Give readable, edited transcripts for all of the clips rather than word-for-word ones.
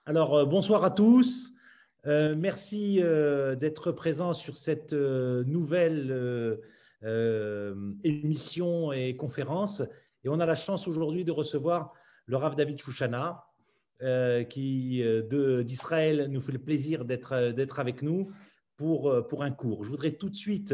Alors, bonsoir à tous. Merci d'être présents sur cette nouvelle émission et conférence. Et on a la chance aujourd'hui de recevoir le Rav David Chouchana, qui d'Israël nous fait le plaisir d'être avec nous pour un cours. Je voudrais tout de suite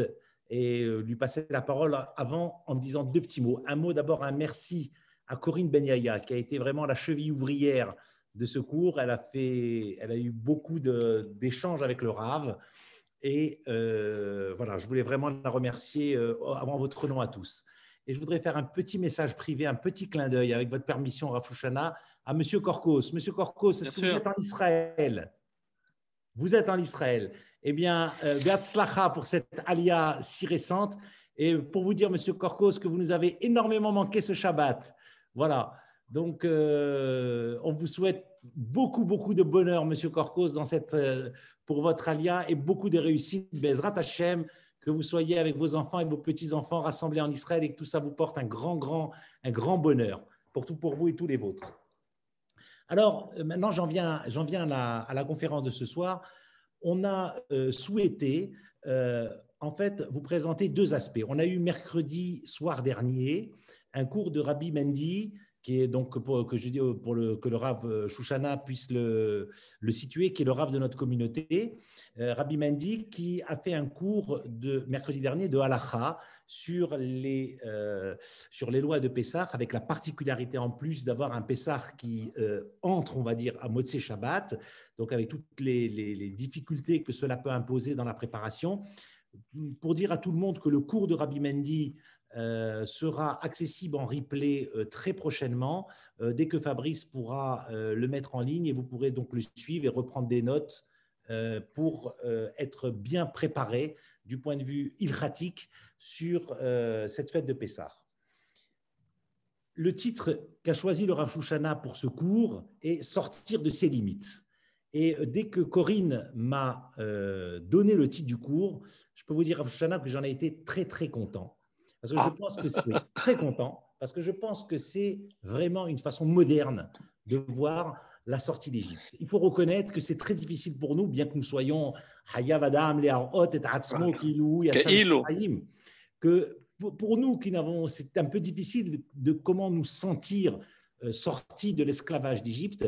lui passer la parole avant en disant deux petits mots. Un mot d'abord, un merci à Corinne Benyaya, qui a été vraiment la cheville ouvrière de ce cours. Elle a eu beaucoup d'échanges avec le Rav. Et voilà, je voulais vraiment la remercier avant votre nom à tous. Et je voudrais faire un petit message privé, un petit clin d'œil, avec votre permission, Rav Chouchana, à Monsieur Korkos. Monsieur Korkos, est-ce que vous êtes en Israël? Vous êtes en Israël. Eh bien, Beatzlacha pour cette alia si récente. Et pour vous dire, Monsieur Korkos, que vous nous avez énormément manqué ce Shabbat. Voilà. Donc, on vous souhaite beaucoup de bonheur, Monsieur Korkos, pour votre alia et beaucoup de réussite. Bezrat Hashem, que vous soyez avec vos enfants et vos petits-enfants rassemblés en Israël et que tout ça vous porte un grand bonheur pour vous et tous les vôtres. Alors, maintenant, j'en viens à la conférence de ce soir. On a souhaité, en fait, vous présenter deux aspects. On a eu mercredi soir dernier un cours de Rabbi Mendy, qui est donc, que le Rav Chouchana puisse le situer, qui est le Rav de notre communauté. Rabbi Mendy, qui a fait un cours de mercredi dernier de Halacha sur les lois de Pessah, avec la particularité en plus d'avoir un Pessah qui entre, on va dire, à Motzei Shabbat, donc avec toutes les difficultés que cela peut imposer dans la préparation. Pour dire à tout le monde que le cours de Rabbi Mendy sera accessible en replay très prochainement, dès que Fabrice pourra le mettre en ligne, et vous pourrez donc le suivre et reprendre des notes pour être bien préparé du point de vue ilchatique sur cette fête de Pessah. Le titre qu'a choisi le Rav Chouchana pour ce cours est « Sortir de ses limites ». Et dès que Corinne m'a donné le titre du cours, je peux vous dire, Rav Chouchana, que j'en ai été très content. Parce que je pense que c'est très content, parce que je pense que c'est vraiment une façon moderne de voir la sortie d'Égypte. Il faut reconnaître que c'est très difficile pour nous, bien que nous soyons Hayav Adam, Le'arot et Atzmo, Kilou, Yassam, que pour nous qui n'avons, c'est un peu difficile de comment nous sentir sortis de l'esclavage d'Égypte.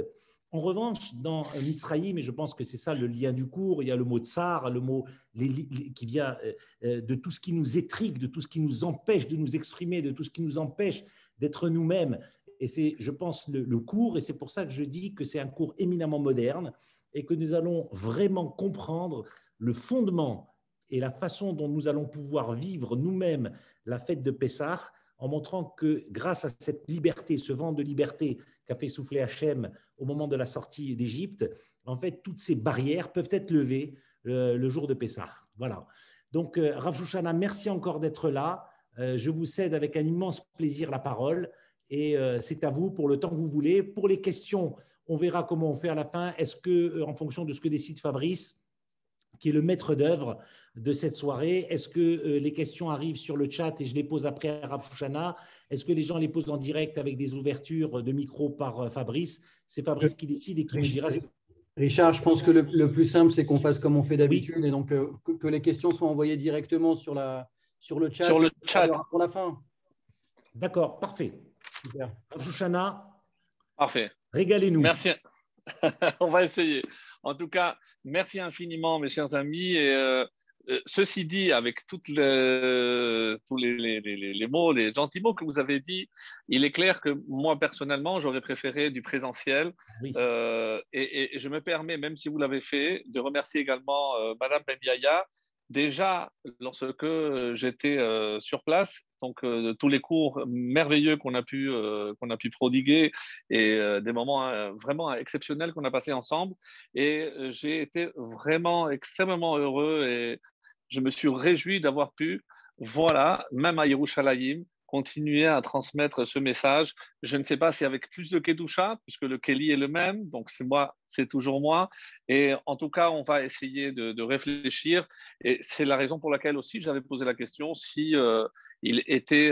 En revanche, dans Mitzrayim, et je pense que c'est ça le lien du cours, il y a le mot tsar, le mot qui vient de tout ce qui nous étrigue, de tout ce qui nous empêche de nous exprimer, de tout ce qui nous empêche d'être nous-mêmes. Et c'est, je pense, le cours, et c'est pour ça que je dis que c'est un cours éminemment moderne et que nous allons vraiment comprendre le fondement et la façon dont nous allons pouvoir vivre nous-mêmes la fête de Pessah, en montrant que grâce à cette liberté, ce vent de liberté qu'a fait souffler Hachem au moment de la sortie d'Égypte, en fait, toutes ces barrières peuvent être levées le jour de Pessah. Voilà. Donc, Rav Chouchana, merci encore d'être là. Je vous cède avec un immense plaisir la parole et c'est à vous pour le temps que vous voulez. Pour les questions, on verra comment on fait à la fin. Est-ce que, en fonction de ce que décide Fabrice, qui est le maître d'œuvre de cette soirée, est-ce que les questions arrivent sur le chat et je les pose après à Rav Chouchana? Est-ce que les gens les posent en direct avec des ouvertures de micro par Fabrice? C'est Fabrice qui décide et qui me dira. Richard, je pense que le plus simple, c'est qu'on fasse comme on fait d'habitude, et donc que les questions soient envoyées directement sur le chat. Sur le chat. Pour la fin. D'accord, parfait. Super. Rav Chouchana, parfait. Régalez-nous. Merci. On va essayer. En tout cas, merci infiniment, mes chers amis. Et ceci dit, avec tous les mots, les gentils mots que vous avez dit, il est clair que moi, personnellement, j'aurais préféré du présentiel. Oui. Et je me permets, même si vous l'avez fait, de remercier également Madame Benyaya. Déjà, lorsque j'étais sur place, donc tous les cours merveilleux qu'on a pu prodiguer et des moments vraiment exceptionnels qu'on a passés ensemble. Et j'ai été vraiment extrêmement heureux et je me suis réjoui d'avoir pu, voilà, même à Yerushalayim, continuer à transmettre ce message. Je ne sais pas si avec plus de Kedusha, puisque le Keli est le même, donc c'est moi, c'est toujours moi. Et en tout cas, on va essayer de réfléchir. Et c'est la raison pour laquelle aussi j'avais posé la question si il était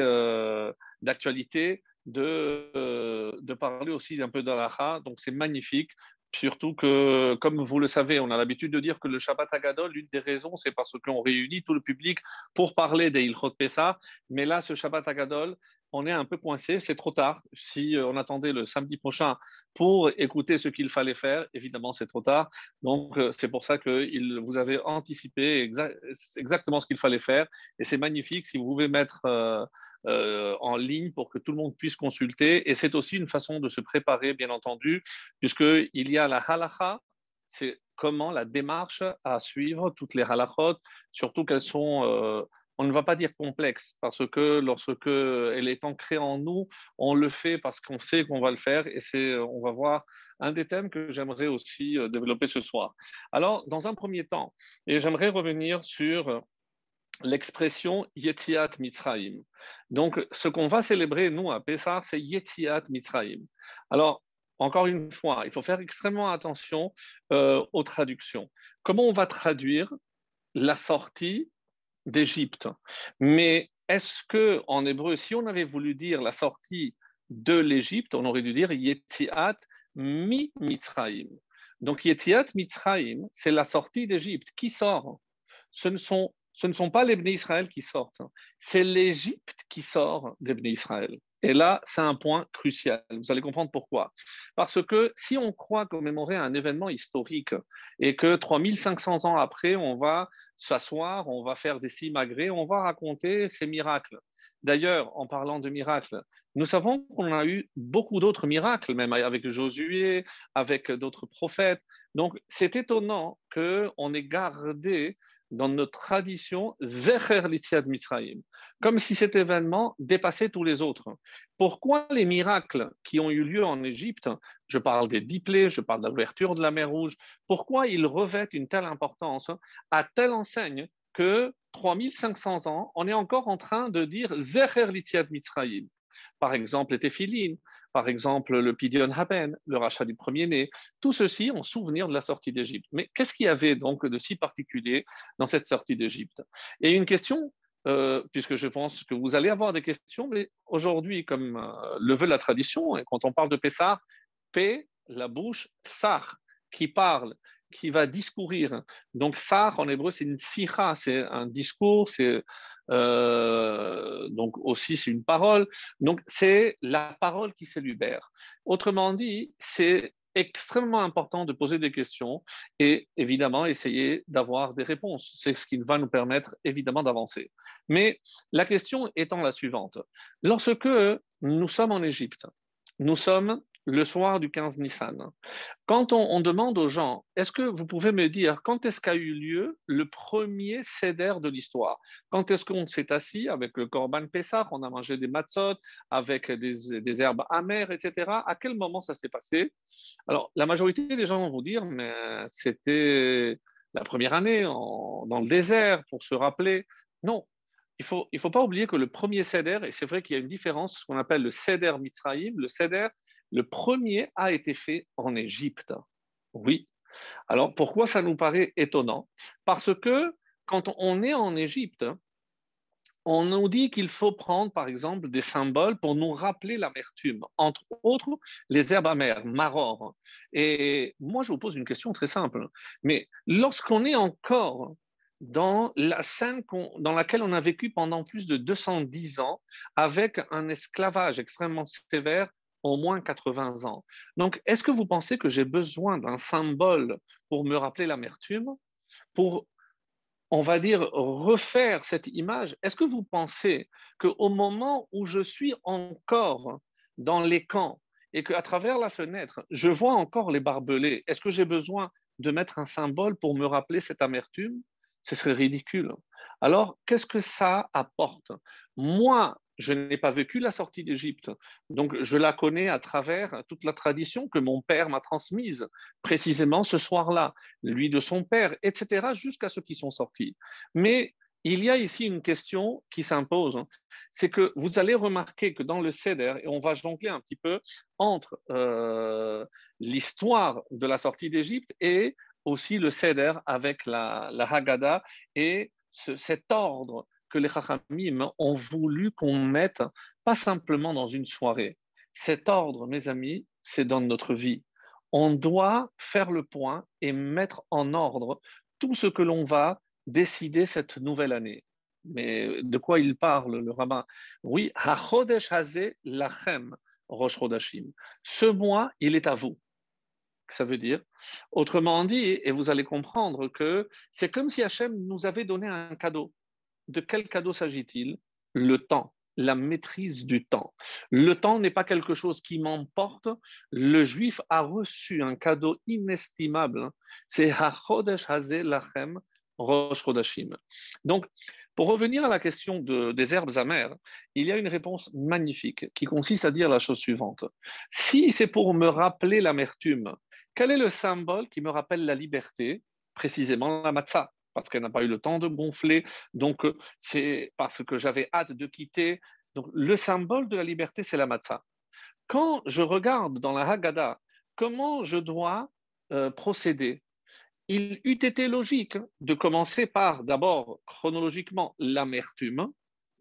d'actualité de parler aussi un peu d'Alaha. Donc c'est magnifique. Surtout que, comme vous le savez, on a l'habitude de dire que le Shabbat Hagadol, l'une des raisons, c'est parce qu'on réunit tout le public pour parler des Ilchot Pessah. Mais là, ce Shabbat Hagadol, on est un peu coincé, c'est trop tard. Si on attendait le samedi prochain pour écouter ce qu'il fallait faire, évidemment, c'est trop tard. Donc, c'est pour ça que vous avez anticipé exactement ce qu'il fallait faire. Et c'est magnifique si vous pouvez mettre en ligne pour que tout le monde puisse consulter. Et c'est aussi une façon de se préparer, bien entendu, puisqu'il y a la halacha, c'est comment la démarche à suivre, toutes les halachot, surtout qu'elles sont, on ne va pas dire complexes, parce que lorsque elle est ancrée en nous, on le fait parce qu'on sait qu'on va le faire, et on va voir un des thèmes que j'aimerais aussi développer ce soir. Alors, dans un premier temps, et j'aimerais revenir sur l'expression Yetziat Mitzrayim. Donc, ce qu'on va célébrer, nous, à Pessah, c'est Yetziat Mitzrayim. Alors, encore une fois, il faut faire extrêmement attention aux traductions. Comment on va traduire la sortie d'Égypte? Mais est-ce que en hébreu, si on avait voulu dire la sortie de l'Égypte, on aurait dû dire Yetziat mi Mitzrayim. Donc, Yetziat Mitzrayim, c'est la sortie d'Égypte. Qui sort? Ce ne sont pas les Bnei Israël qui sortent, c'est l'Égypte qui sort des Bnei Israël. Et là, c'est un point crucial. Vous allez comprendre pourquoi. Parce que si on croit commémorer un événement historique et que 3500 ans après, on va s'asseoir, on va faire des simagrées, on va raconter ces miracles. D'ailleurs, en parlant de miracles, nous savons qu'on a eu beaucoup d'autres miracles, même avec Josué, avec d'autres prophètes. Donc, c'est étonnant qu'on ait gardé dans notre tradition, Zecher l'Itziat Mitzrayim, comme si cet événement dépassait tous les autres. Pourquoi les miracles qui ont eu lieu en Égypte, je parle des 10 plaies, je parle de l'ouverture de la mer Rouge, pourquoi ils revêtent une telle importance, à telle enseigne que 3500 ans, on est encore en train de dire Zecher l'Itziat Mitzrayim. Par exemple, les téphilines, par exemple, le Pidyon Haben, le rachat du premier-né, tout ceci en souvenir de la sortie d'Égypte. Mais qu'est-ce qu'il y avait donc de si particulier dans cette sortie d'Égypte? Et une question, puisque je pense que vous allez avoir des questions, mais aujourd'hui, comme le veut la tradition, et quand on parle de Pessah, P, la bouche, Sar, qui parle, qui va discourir. Donc, Sar, en hébreu, c'est une sicha, c'est un discours, c'est donc aussi c'est une parole. Donc c'est la parole qui s'élibère. Autrement dit, c'est extrêmement important de poser des questions et évidemment essayer d'avoir des réponses. C'est ce qui va nous permettre évidemment d'avancer. Mais la question étant la suivante. Lorsque nous sommes en Égypte, nous sommes le soir du 15 Nissan. Quand on demande aux gens, est-ce que vous pouvez me dire quand est-ce qu'a eu lieu le premier seder de l'histoire? Quand est-ce qu'on s'est assis avec le Korban Pessah, on a mangé des matzot avec des herbes amères, etc. À quel moment ça s'est passé? Alors, la majorité des gens vont vous dire, mais c'était la première année dans le désert pour se rappeler. Non, il faut pas oublier que le premier seder, et c'est vrai qu'il y a une différence, ce qu'on appelle le seder Mitzrayim, le seder, le premier a été fait en Égypte. Oui. Alors, pourquoi ça nous paraît étonnant? Parce que quand on est en Égypte, on nous dit qu'il faut prendre, par exemple, des symboles pour nous rappeler l'amertume. Entre autres, les herbes amères, maror. Et moi, je vous pose une question très simple. Mais lorsqu'on est encore dans la scène dans laquelle on a vécu pendant plus de 210 ans, avec un esclavage extrêmement sévère, au moins 80 ans. Donc, est-ce que vous pensez que j'ai besoin d'un symbole pour me rappeler l'amertume, pour, on va dire, refaire cette image? Est-ce que vous pensez qu'au moment où je suis encore dans les camps et qu'à travers la fenêtre, je vois encore les barbelés, est-ce que j'ai besoin de mettre un symbole pour me rappeler cette amertume? Ce serait ridicule. Alors, qu'est-ce que ça apporte? Moi, je n'ai pas vécu la sortie d'Égypte, donc je la connais à travers toute la tradition que mon père m'a transmise, précisément ce soir-là, lui de son père, etc., jusqu'à ceux qui sont sortis. Mais il y a ici une question qui s'impose, c'est que vous allez remarquer que dans le Seder, et on va jongler un petit peu entre l'histoire de la sortie d'Égypte et aussi le Seder avec la Haggadah et cet ordre que les Chachamim ont voulu qu'on mette, pas simplement dans une soirée. Cet ordre, mes amis, c'est dans notre vie. on doit faire le point et mettre en ordre tout ce que l'on va décider cette nouvelle année. Mais de quoi il parle, le rabbin? Oui, HaChodesh Hazeh Lachem Rosh Chodashim. Ce mois, il est à vous. Ça veut dire, autrement dit, et vous allez comprendre que c'est comme si Hachem nous avait donné un cadeau. De quel cadeau s'agit-il? Le temps, la maîtrise du temps. Le temps n'est pas quelque chose qui m'emporte. Le juif a reçu un cadeau inestimable. C'est HaChodesh Hazeh Lachem Rosh Chodashim. Donc, pour revenir à la question des herbes amères, il y a une réponse magnifique qui consiste à dire la chose suivante. Si c'est pour me rappeler l'amertume, quel est le symbole qui me rappelle la liberté? Précisément la matzah, parce qu'elle n'a pas eu le temps de gonfler, donc c'est parce que j'avais hâte de quitter. Donc le symbole de la liberté, c'est la matzah. Quand je regarde dans la Haggadah comment je dois procéder, il eût été logique de commencer par d'abord chronologiquement l'amertume,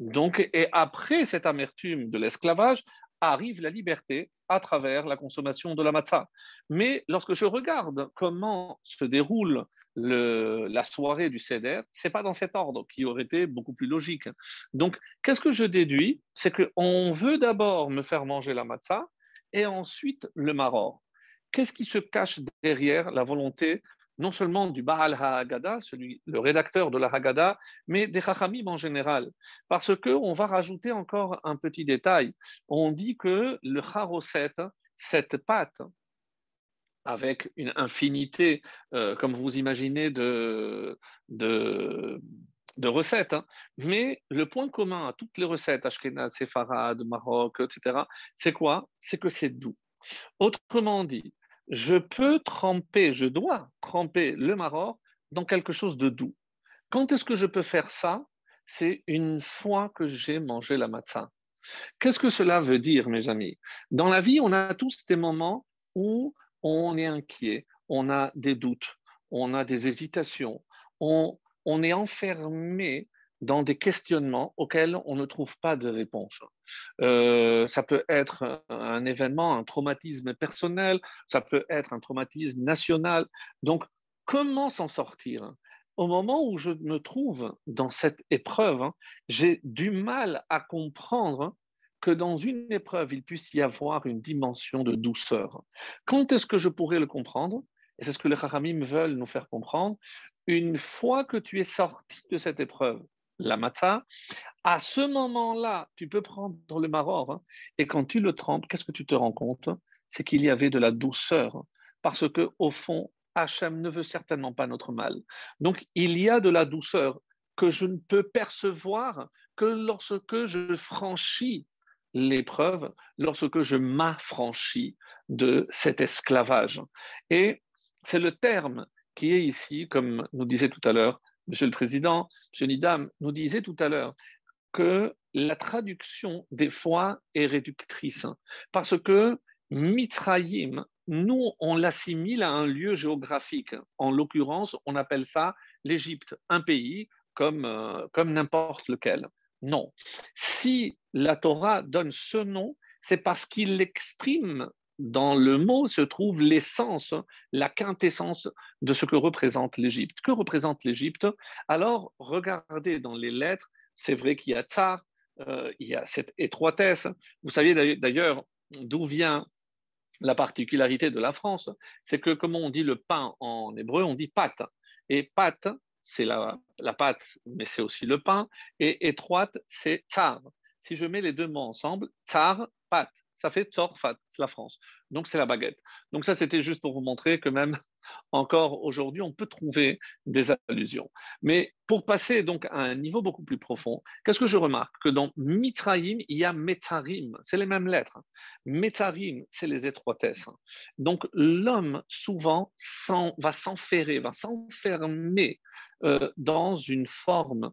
donc, et après cette amertume de l'esclavage arrive la liberté à travers la consommation de la matzah. Mais lorsque je regarde comment se déroule la soirée du Seder, c'est pas dans cet ordre qui aurait été beaucoup plus logique. Donc, qu'est-ce que je déduis? C'est qu'on veut d'abord me faire manger la matzah et ensuite le maror. Qu'est-ce qui se cache derrière la volonté non seulement du Baal HaHaggadah, le rédacteur de la Haggadah, mais des Chachamim en général? Parce qu'on va rajouter encore un petit détail. On dit que le charoset, cette pâte, avec une infinité, comme vous imaginez, de recettes. Hein. Mais le point commun à toutes les recettes, Ashkenaz, Séfarade, Maroc, etc., c'est quoi? C'est que c'est doux. Autrement dit, je dois tremper le maror dans quelque chose de doux. Quand est-ce que je peux faire ça? C'est une fois que j'ai mangé la matzah. Qu'est-ce que cela veut dire, mes amis? Dans la vie, on a tous des moments où on est inquiet, on a des doutes, on a des hésitations, on est enfermé dans des questionnements auxquels on ne trouve pas de réponse. Ça peut être un événement, un traumatisme personnel, ça peut être un traumatisme national. Donc, comment s'en sortir? Au moment où je me trouve dans cette épreuve, j'ai du mal à comprendre que dans une épreuve, il puisse y avoir une dimension de douceur. Quand est-ce que je pourrais le comprendre? Et c'est ce que les Chachamim veulent nous faire comprendre. Une fois que tu es sorti de cette épreuve, la matzah, à ce moment-là, tu peux prendre le maror, et quand tu le trempes, qu'est-ce que tu te rends compte? C'est qu'il y avait de la douceur, parce que au fond, Hachem ne veut certainement pas notre mal. Donc, il y a de la douceur que je ne peux percevoir que lorsque je franchis l'épreuve, lorsque je m'affranchis de cet esclavage. Et c'est le terme qui est ici, comme nous disait tout à l'heure Monsieur le Président, M. Nidam nous disait tout à l'heure que la traduction, des fois, est réductrice. Parce que Mitzrayim, nous, on l'assimile à un lieu géographique. En l'occurrence, on appelle ça l'Égypte, un pays comme n'importe lequel. Non. Si la Torah donne ce nom, c'est parce qu'il exprime dans le mot se trouve l'essence, la quintessence de ce que représente l'Égypte. Que représente l'Égypte? Alors, regardez dans les lettres, c'est vrai qu'il y a tsar, il y a cette étroitesse. Vous savez d'ailleurs d'où vient la particularité de la France, c'est que comme on dit le pain en hébreu, on dit pâte. Et pâte, c'est la pâte, mais c'est aussi le pain. Et étroite, c'est tsar. Si je mets les deux mots ensemble, tsar, pâte, ça fait tzorfat, c'est la France. Donc c'est la baguette. Donc ça, c'était juste pour vous montrer que même encore aujourd'hui, on peut trouver des allusions. Mais pour passer donc à un niveau beaucoup plus profond, qu'est-ce que je remarque? Que dans Mitzrayim, il y a Metzarim, c'est les mêmes lettres. Metzarim, c'est les étroitesses. Donc l'homme, souvent, va s'enferrer, va s'enfermer dans une forme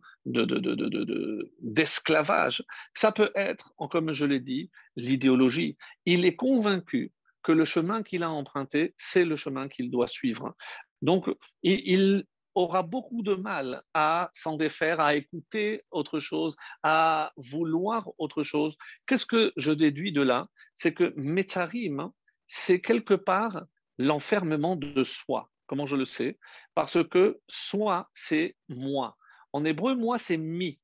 d'esclavage. Ça peut être, comme je l'ai dit, l'idéologie. Il est convaincu que le chemin qu'il a emprunté, c'est le chemin qu'il doit suivre. Donc, il aura beaucoup de mal à s'en défaire, à écouter autre chose, à vouloir autre chose. Qu'est-ce que je déduis de là? C'est que Metzarim, c'est quelque part l'enfermement de soi. Comment je le sais? Parce que soi, c'est moi. En hébreu, moi, c'est mi.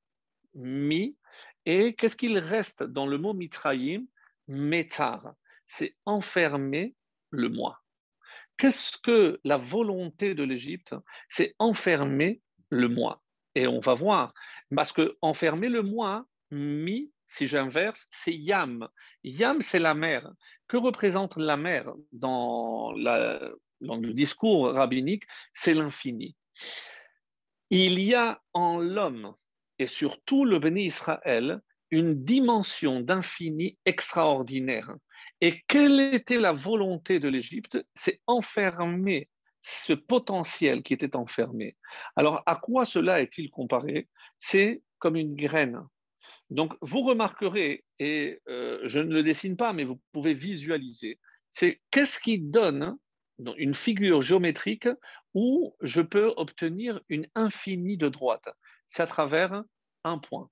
Mi. Et qu'est-ce qu'il reste dans le mot mitraïm? Métar. C'est enfermer le moi. Qu'est-ce que la volonté de l'Égypte? C'est enfermer le moi. Et on va voir, parce que enfermer le moi, mi, si j'inverse, c'est yam. Yam, c'est la mer. Que représente la mer dans le discours rabbinique? C'est l'infini. Il y a en l'homme, et surtout le béni Israël, une dimension d'infini extraordinaire. Et quelle était la volonté de l'Égypte? C'est enfermer ce potentiel qui était enfermé. Alors, à quoi cela est-il comparé? C'est comme une graine. Donc, vous remarquerez, et je ne le dessine pas, mais vous pouvez visualiser, c'est qu'est-ce qui donne une figure géométrique où je peux obtenir une infinie de droite. C'est à travers un point.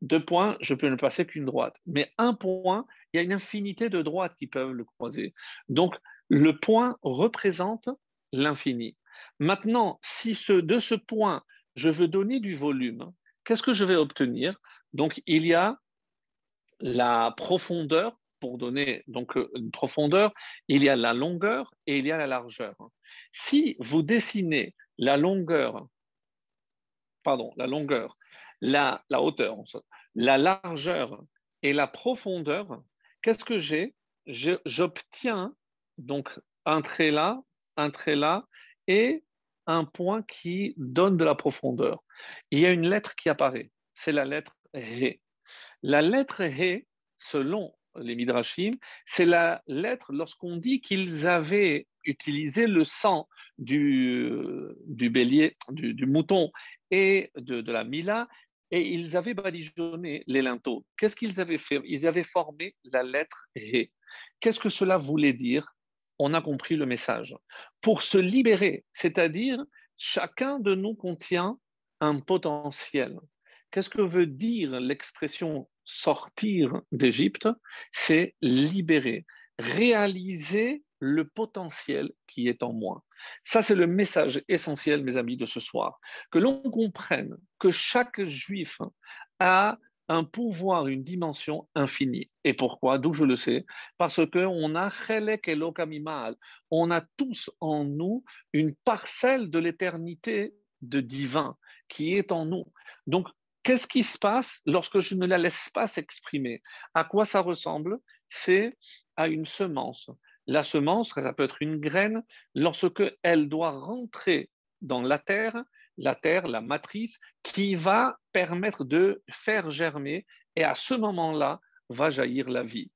2 points, je peux ne passer qu'une droite. Mais un point, il y a une infinité de droites qui peuvent le croiser. Donc, le point représente l'infini. Maintenant, si de ce point, je veux donner du volume, qu'est-ce que je vais obtenir? Donc, il y a la profondeur, pour donner donc une profondeur, il y a la longueur et il y a la largeur. Si vous dessinez la longueur, la hauteur, la largeur et la profondeur, qu'est-ce que j'ai? J'obtiens donc un trait là et un point qui donne de la profondeur. Il y a une lettre qui apparaît, c'est la lettre He. La lettre He, selon les Midrashim, c'est la lettre lorsqu'on dit qu'ils avaient utilisé le sang du bélier, du mouton et de la Mila, et ils avaient badigeonné les linteaux. Qu'est-ce qu'ils avaient fait? Ils avaient formé la lettre He. Qu'est-ce que cela voulait dire? On a compris le message. Pour se libérer, c'est-à-dire chacun de nous contient un potentiel. Qu'est-ce que veut dire l'expression sortir d'Égypte? C'est libérer, réaliser le potentiel qui est en moi. Ça, c'est le message essentiel, mes amis, de ce soir. Que l'on comprenne que chaque juif a un pouvoir, une dimension infinie. Et pourquoi? D'où je le sais? Parce qu'on a chelek elokamimal. On a tous en nous une parcelle de l'éternité de divin qui est en nous. Donc, qu'est-ce qui se passe lorsque je ne la laisse pas s'exprimer? À quoi ça ressemble? C'est à une semence. La semence, ça peut être une graine, lorsque elle doit rentrer dans la terre, la matrice, qui va permettre de faire germer, et à ce moment-là, va jaillir la vie.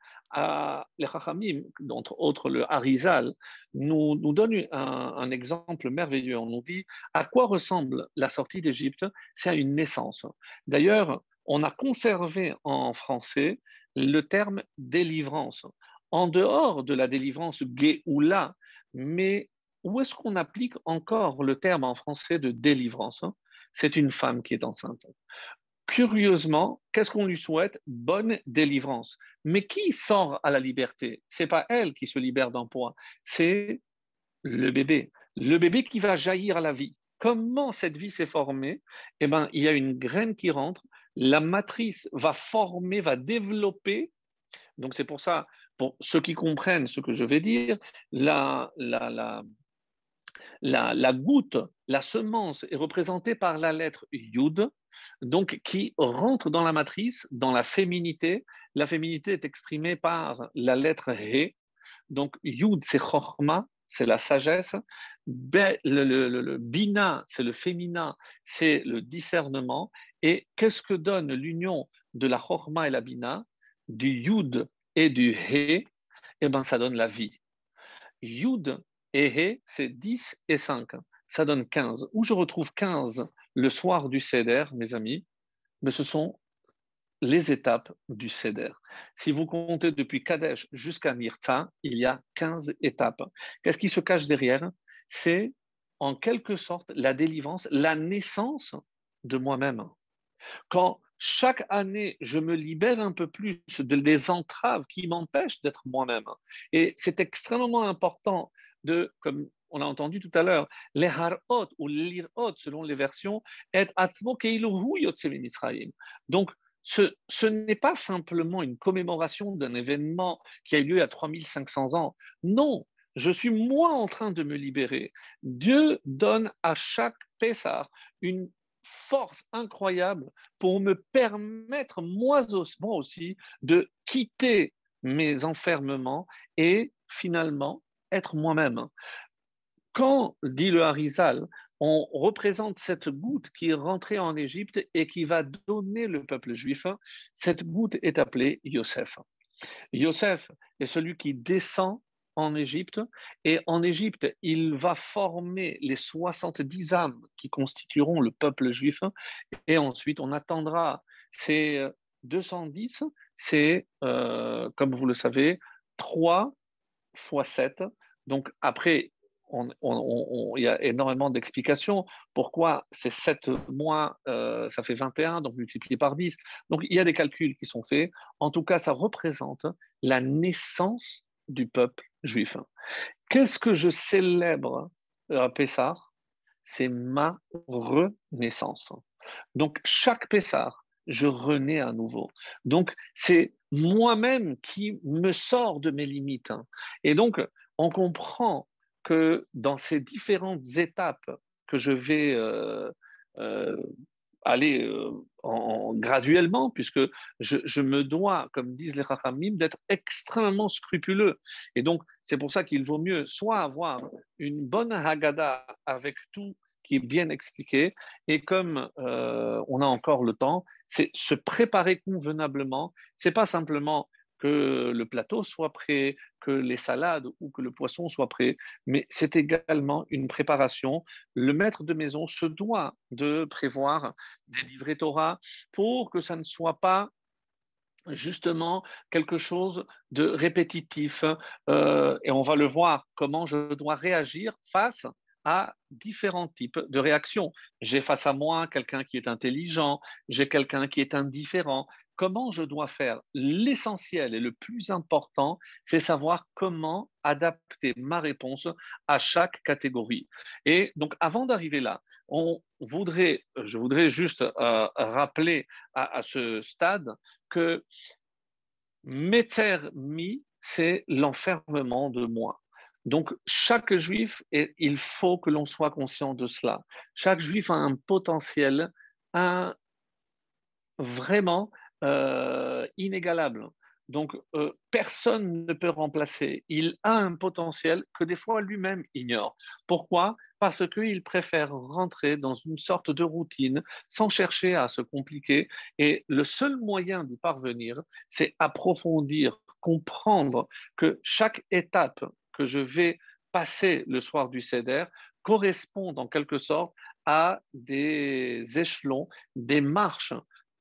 Les Chachamim, entre autres le Harizal, nous donne un exemple merveilleux. On nous dit à quoi ressemble la sortie d'Égypte? C'est à une naissance. D'ailleurs, on a conservé en français le terme délivrance. En dehors de la délivrance Géoula, mais où est-ce qu'on applique encore le terme en français de délivrance? C'est une femme qui est enceinte. Curieusement, qu'est-ce qu'on lui souhaite? Bonne délivrance. Mais qui sort à la liberté? C'est pas elle qui se libère d'un poids, c'est le bébé. Le bébé qui va jaillir à la vie. Comment cette vie s'est formée? Eh bien, il y a une graine qui rentre, la matrice va former, va développer. Donc, c'est pour ça, pour ceux qui comprennent ce que je vais dire, la goutte, la semence est représentée par la lettre Yud, donc qui rentre dans la matrice, dans la féminité. La féminité est exprimée par la lettre He. Donc Yud, c'est Chochma, c'est la sagesse. Le Bina, c'est le féminin, c'est le discernement. Et qu'est-ce que donne l'union de la Chochma et la Bina, du Yud et du He? Eh bien, ça donne la vie. Yud et He, c'est 10 et 5. Ça donne 15. Où je retrouve 15 le soir du Seder, mes amis? Mais ce sont les étapes du Seder. Si vous comptez depuis Kadesh jusqu'à Nirtza, il y a 15 étapes. Qu'est-ce qui se cache derrière? C'est en quelque sorte la délivrance, la naissance de moi-même. Quand chaque année, je me libère un peu plus des entraves qui m'empêchent d'être moi-même. Et c'est extrêmement important comme on a entendu tout à l'heure, les harot ou l'irot, selon les versions, et atzmo keiluhu yotze mitzrayim. Donc, ce n'est pas simplement une commémoration d'un événement qui a eu lieu il y a 3500 ans. Non, je suis moi en train de me libérer. Dieu donne à chaque Pessah une force incroyable pour me permettre moi aussi de quitter mes enfermements et finalement être moi-même. Quand, dit le Harizal, on représente cette goutte qui est rentrée en Égypte et qui va donner le peuple juif, cette goutte est appelée Yosef. Yosef est celui qui descend en Égypte, et en Égypte, il va former les 70 âmes qui constitueront le peuple juif, et ensuite on attendra ces 210, c'est, comme vous le savez, 3 fois 7. Donc après, il y a énormément d'explications. Pourquoi c'est 7 moins, ça fait 21, donc multiplié par 10. Donc il y a des calculs qui sont faits. En tout cas, ça représente la naissance du peuple juif. Qu'est-ce que je célèbre à Pessah? C'est ma renaissance. Donc chaque Pessah, je renais à nouveau. Donc c'est moi-même qui me sort de mes limites. Et donc on comprend que dans ces différentes étapes que je vais euh, aller graduellement, puisque je me dois, comme disent les Chachamim, d'être extrêmement scrupuleux. Et donc, c'est pour ça qu'il vaut mieux soit avoir une bonne Haggadah avec tout qui est bien expliqué, et comme on a encore le temps, c'est se préparer convenablement. C'est pas simplement que le plateau soit prêt, que les salades ou que le poisson soit prêt, mais c'est également une préparation. Le maître de maison se doit de prévoir des livrets Torah pour que ça ne soit pas justement quelque chose de répétitif. Et on va le voir, comment je dois réagir face à différents types de réactions. J'ai face à moi quelqu'un qui est intelligent, j'ai quelqu'un qui est indifférent. Comment je dois faire? L'essentiel et le plus important, c'est savoir comment adapter ma réponse à chaque catégorie. Et donc, avant d'arriver là, je voudrais juste rappeler à ce stade que Meter mi, c'est l'enfermement de moi. Donc, chaque juif, et il faut que l'on soit conscient de cela, chaque juif a un potentiel vraiment inégalable. Donc, personne ne peut remplacer. Il a un potentiel que des fois lui-même ignore. Pourquoi? Parce qu'il préfère rentrer dans une sorte de routine sans chercher à se compliquer. Et le seul moyen d'y parvenir, c'est approfondir, comprendre que chaque étape que je vais passer le soir du Seder correspond en quelque sorte à des échelons, des marches.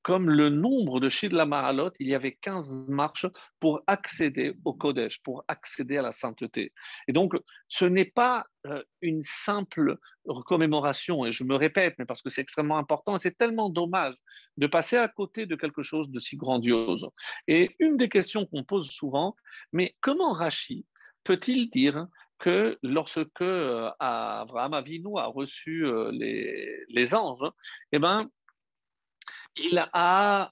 Comme le nombre de Shidla Mahalot, il y avait 15 marches pour accéder au Kodesh, pour accéder à la sainteté. Et donc, ce n'est pas une simple commémoration, et je me répète, mais parce que c'est extrêmement important, et c'est tellement dommage de passer à côté de quelque chose de si grandiose. Et une des questions qu'on pose souvent, mais comment Rashi peut-il dire que lorsque Abraham Avinu a reçu les anges, eh ben, il a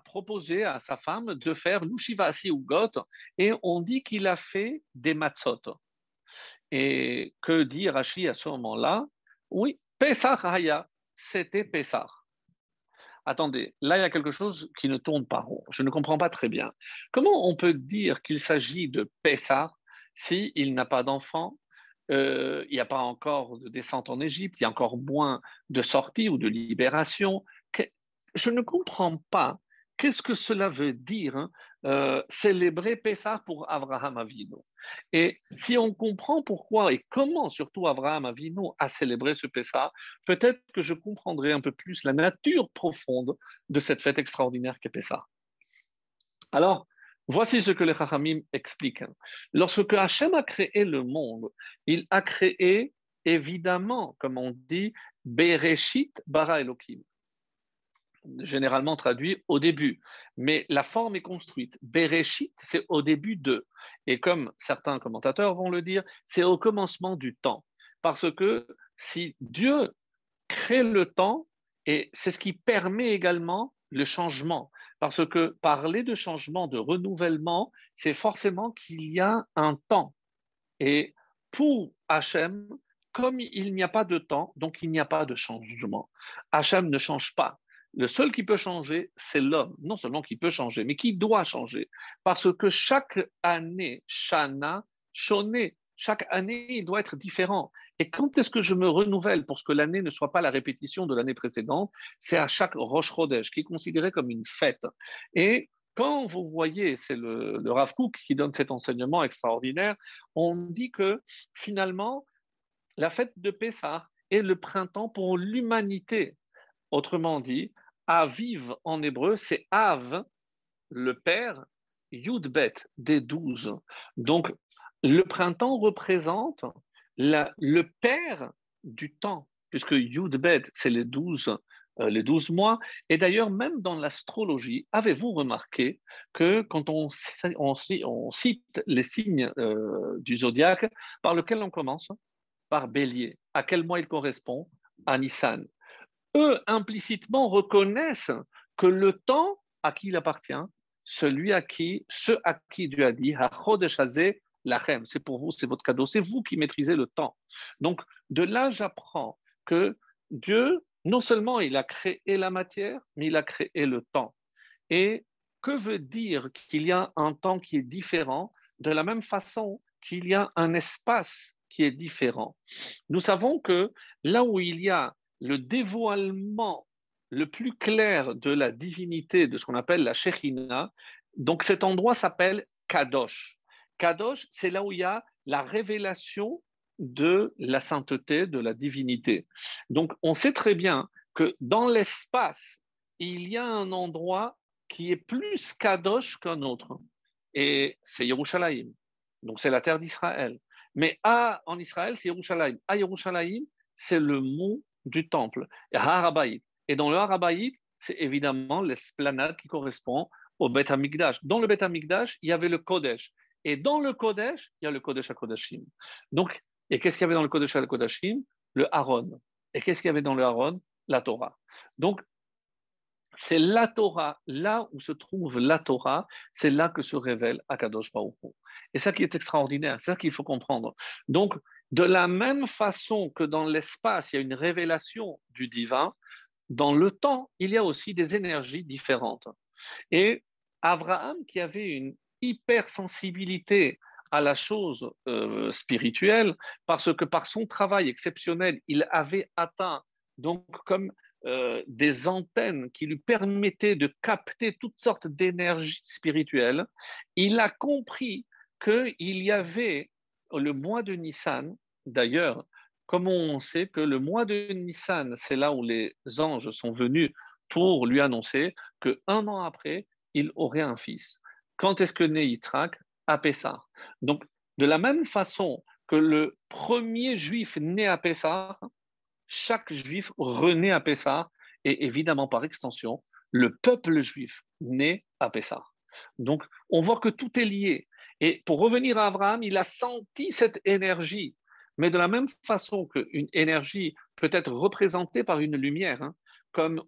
proposé à sa femme de faire l'ushivasi ou got, et on dit qu'il a fait des matzot. Et que dit Rashi à ce moment-là? Oui, Pesach Haya, c'était Pesach. Attendez, là il y a quelque chose qui ne tourne pas rond. Je ne comprends pas très bien. Comment on peut dire qu'il s'agit de Pesach s'il n'a pas d'enfant? Il n'y a pas encore de descente en Égypte, il y a encore moins de sortie ou de libération. Je ne comprends pas. Qu'est-ce que cela veut dire, célébrer Pessah pour Abraham Avinu? Et si on comprend pourquoi et comment surtout Abraham Avinu a célébré ce Pessah, peut-être que je comprendrai un peu plus la nature profonde de cette fête extraordinaire qu'est Pessah. Alors, voici ce que les Chachamim expliquent. Lorsque Hachem a créé le monde, il a créé, évidemment, comme on dit, Bereshit bara Elohim. généralement traduit au début, mais la forme est construite. Bereshit, c'est au début de. Et comme certains commentateurs vont le dire, c'est au commencement du temps. Parce que si Dieu crée le temps, et c'est ce qui permet également le changement. Parce que parler de changement, de renouvellement, c'est forcément qu'il y a un temps. Et pour Hachem, comme il n'y a pas de temps, donc il n'y a pas de changement. Hachem ne change pas. Le seul qui peut changer, c'est l'homme. Non seulement qui peut changer, mais qui doit changer. Parce que chaque année, Shana, Shoné, chaque année, il doit être différent. Et quand est-ce que je me renouvelle pour que l'année ne soit pas la répétition de l'année précédente? C'est à chaque Rosh Chodesh, qui est considéré comme une fête. Et quand vous voyez, c'est le Rav Kook qui donne cet enseignement extraordinaire, on dit que finalement, la fête de Pessah est le printemps pour l'humanité. Autrement dit, Aviv en hébreu, c'est Av, le père, Yudbet, des 12. Donc, le printemps représente le père du temps, puisque Yudbet, c'est les 12 mois. Et d'ailleurs, même dans l'astrologie, avez-vous remarqué que quand on cite les signes du zodiaque, par lequel on commence? Par Bélier. À quel mois il correspond? À Nissan. Eux, implicitement, reconnaissent que le temps, à qui il appartient? Ceux à qui Dieu a dit, lachem, c'est pour vous, c'est votre cadeau, c'est vous qui maîtrisez le temps. Donc, de là, j'apprends que Dieu, non seulement il a créé la matière, mais il a créé le temps. Et que veut dire qu'il y a un temps qui est différent, de la même façon qu'il y a un espace qui est différent? Nous savons que là où il y a le dévoilement le plus clair de la divinité, de ce qu'on appelle la Shekhinah, donc cet endroit s'appelle Kadosh. Kadosh, c'est là où il y a la révélation de la sainteté, de la divinité. Donc on sait très bien que dans l'espace, il y a un endroit qui est plus Kadosh qu'un autre. Et c'est Yerushalayim. Donc c'est la terre d'Israël. Mais en Israël, c'est Yerushalayim. À Yerushalayim, c'est le mont du temple, et Harabaït. Et dans le Harabaït, c'est évidemment l'esplanade qui correspond au Beth Amikdash. Dans le Beth Amikdash, il y avait le Kodesh. Et dans le Kodesh, il y a le Kodesh HaKodashim. Donc, et qu'est-ce qu'il y avait dans le Kodesh HaKodashim? Le Aaron. Et qu'est-ce qu'il y avait dans le Aaron? La Torah. Donc, c'est la Torah, là où se trouve la Torah, c'est là que se révèle Akadosh Baruch Hu. Et ça qui est extraordinaire, c'est ça qu'il faut comprendre. Donc, de la même façon que dans l'espace, il y a une révélation du divin, dans le temps, il y a aussi des énergies différentes. Et Abraham, qui avait une hypersensibilité à la chose spirituelle, parce que par son travail exceptionnel, il avait atteint, donc comme des antennes qui lui permettaient de capter toutes sortes d'énergies spirituelles, il a compris qu'il y avait le mois de Nissan. D'ailleurs, comme on sait que le mois de Nissan, c'est là où les anges sont venus pour lui annoncer qu'un an après, il aurait un fils. Quand est-ce que naît Yitzhak? À Pessah. Donc, de la même façon que le premier juif né à Pessah, chaque juif renaît à Pessah, et évidemment par extension, le peuple juif naît à Pessah. Donc, on voit que tout est lié. Et pour revenir à Abraham, il a senti cette énergie. Mais de la même façon qu'une énergie peut être représentée par une lumière,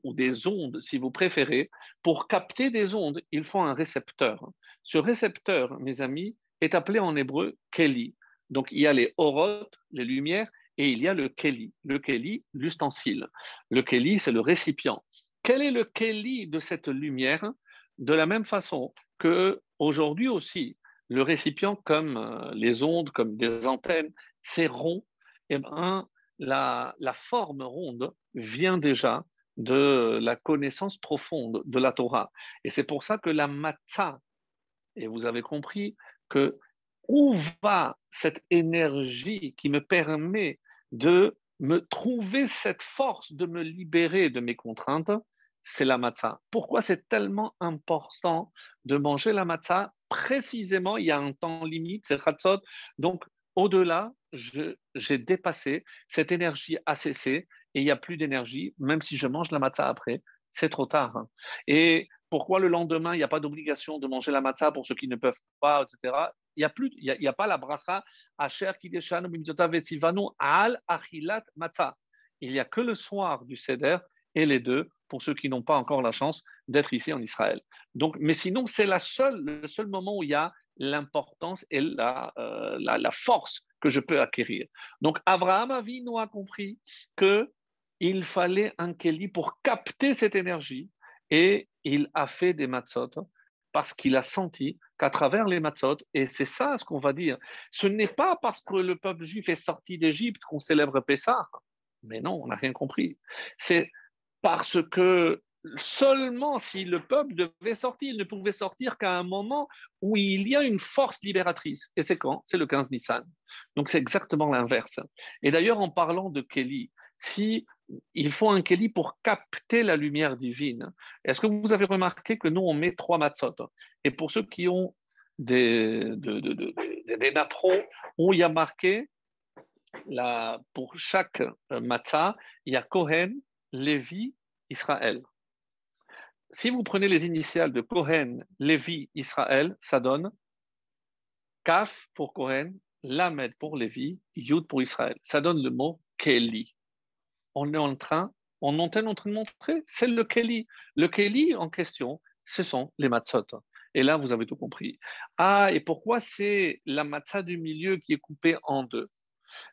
ou des ondes, si vous préférez, pour capter des ondes, il faut un récepteur. Ce récepteur, mes amis, est appelé en hébreu Keli. Donc, il y a les orot, les lumières, et il y a le Keli. Le Keli, l'ustensile. Le Keli, c'est le récipient. Quel est le Keli de cette lumière? De la même façon qu'aujourd'hui aussi, le récipient, comme les ondes, comme des antennes, c'est rond. Eh bien, la forme ronde vient déjà de la connaissance profonde de la Torah. Et c'est pour ça que la matzah, et vous avez compris que où va cette énergie qui me permet de me trouver cette force de me libérer de mes contraintes? C'est la matzah. Pourquoi c'est tellement important de manger la matzah? Précisément, il y a un temps limite, c'est Chatzot. Donc, au-delà, j'ai dépassé, cette énergie a cessé et il n'y a plus d'énergie, même si je mange la matzah après, c'est trop tard. Et pourquoi le lendemain, il n'y a pas d'obligation de manger la matzah pour ceux qui ne peuvent pas, etc. Il y a pas la bracha Asher Kideshanu B'mitzvotav Vetzivanu Al Achilat Matzah. Il n'y a que le soir du Seder et les deux pour ceux qui n'ont pas encore la chance d'être ici en Israël. Donc, mais sinon, c'est le seul moment où il y a l'importance et la force que je peux acquérir. Donc, Abraham Avinu a compris qu'il fallait un keli pour capter cette énergie et il a fait des matzot parce qu'il a senti qu'à travers les matzot, et c'est ça ce qu'on va dire, ce n'est pas parce que le peuple juif est sorti d'Égypte qu'on célèbre Pessah. Mais non, on n'a rien compris. C'est parce que seulement si le peuple devait sortir, il ne pouvait sortir qu'à un moment où il y a une force libératrice. Et c'est quand? C'est le 15 Nissan. Donc c'est exactement l'inverse. Et d'ailleurs, en parlant de Kéli, si il faut un Kéli pour capter la lumière divine, est-ce que vous avez remarqué que nous, on met 3 matzot? Et pour ceux qui ont des napperons, où il y a marqué, pour chaque matzah, il y a Kohen, Lévi, Israël. Si vous prenez les initiales de Kohen, Lévi, Israël, ça donne Kaf pour Kohen, Lamed pour Lévi, Yud pour Israël. Ça donne le mot Kéli. On est en train de montrer, c'est le Kéli. Le Kéli en question, ce sont les matzot. Et là, vous avez tout compris. Ah, et pourquoi c'est la matzah du milieu qui est coupée en deux?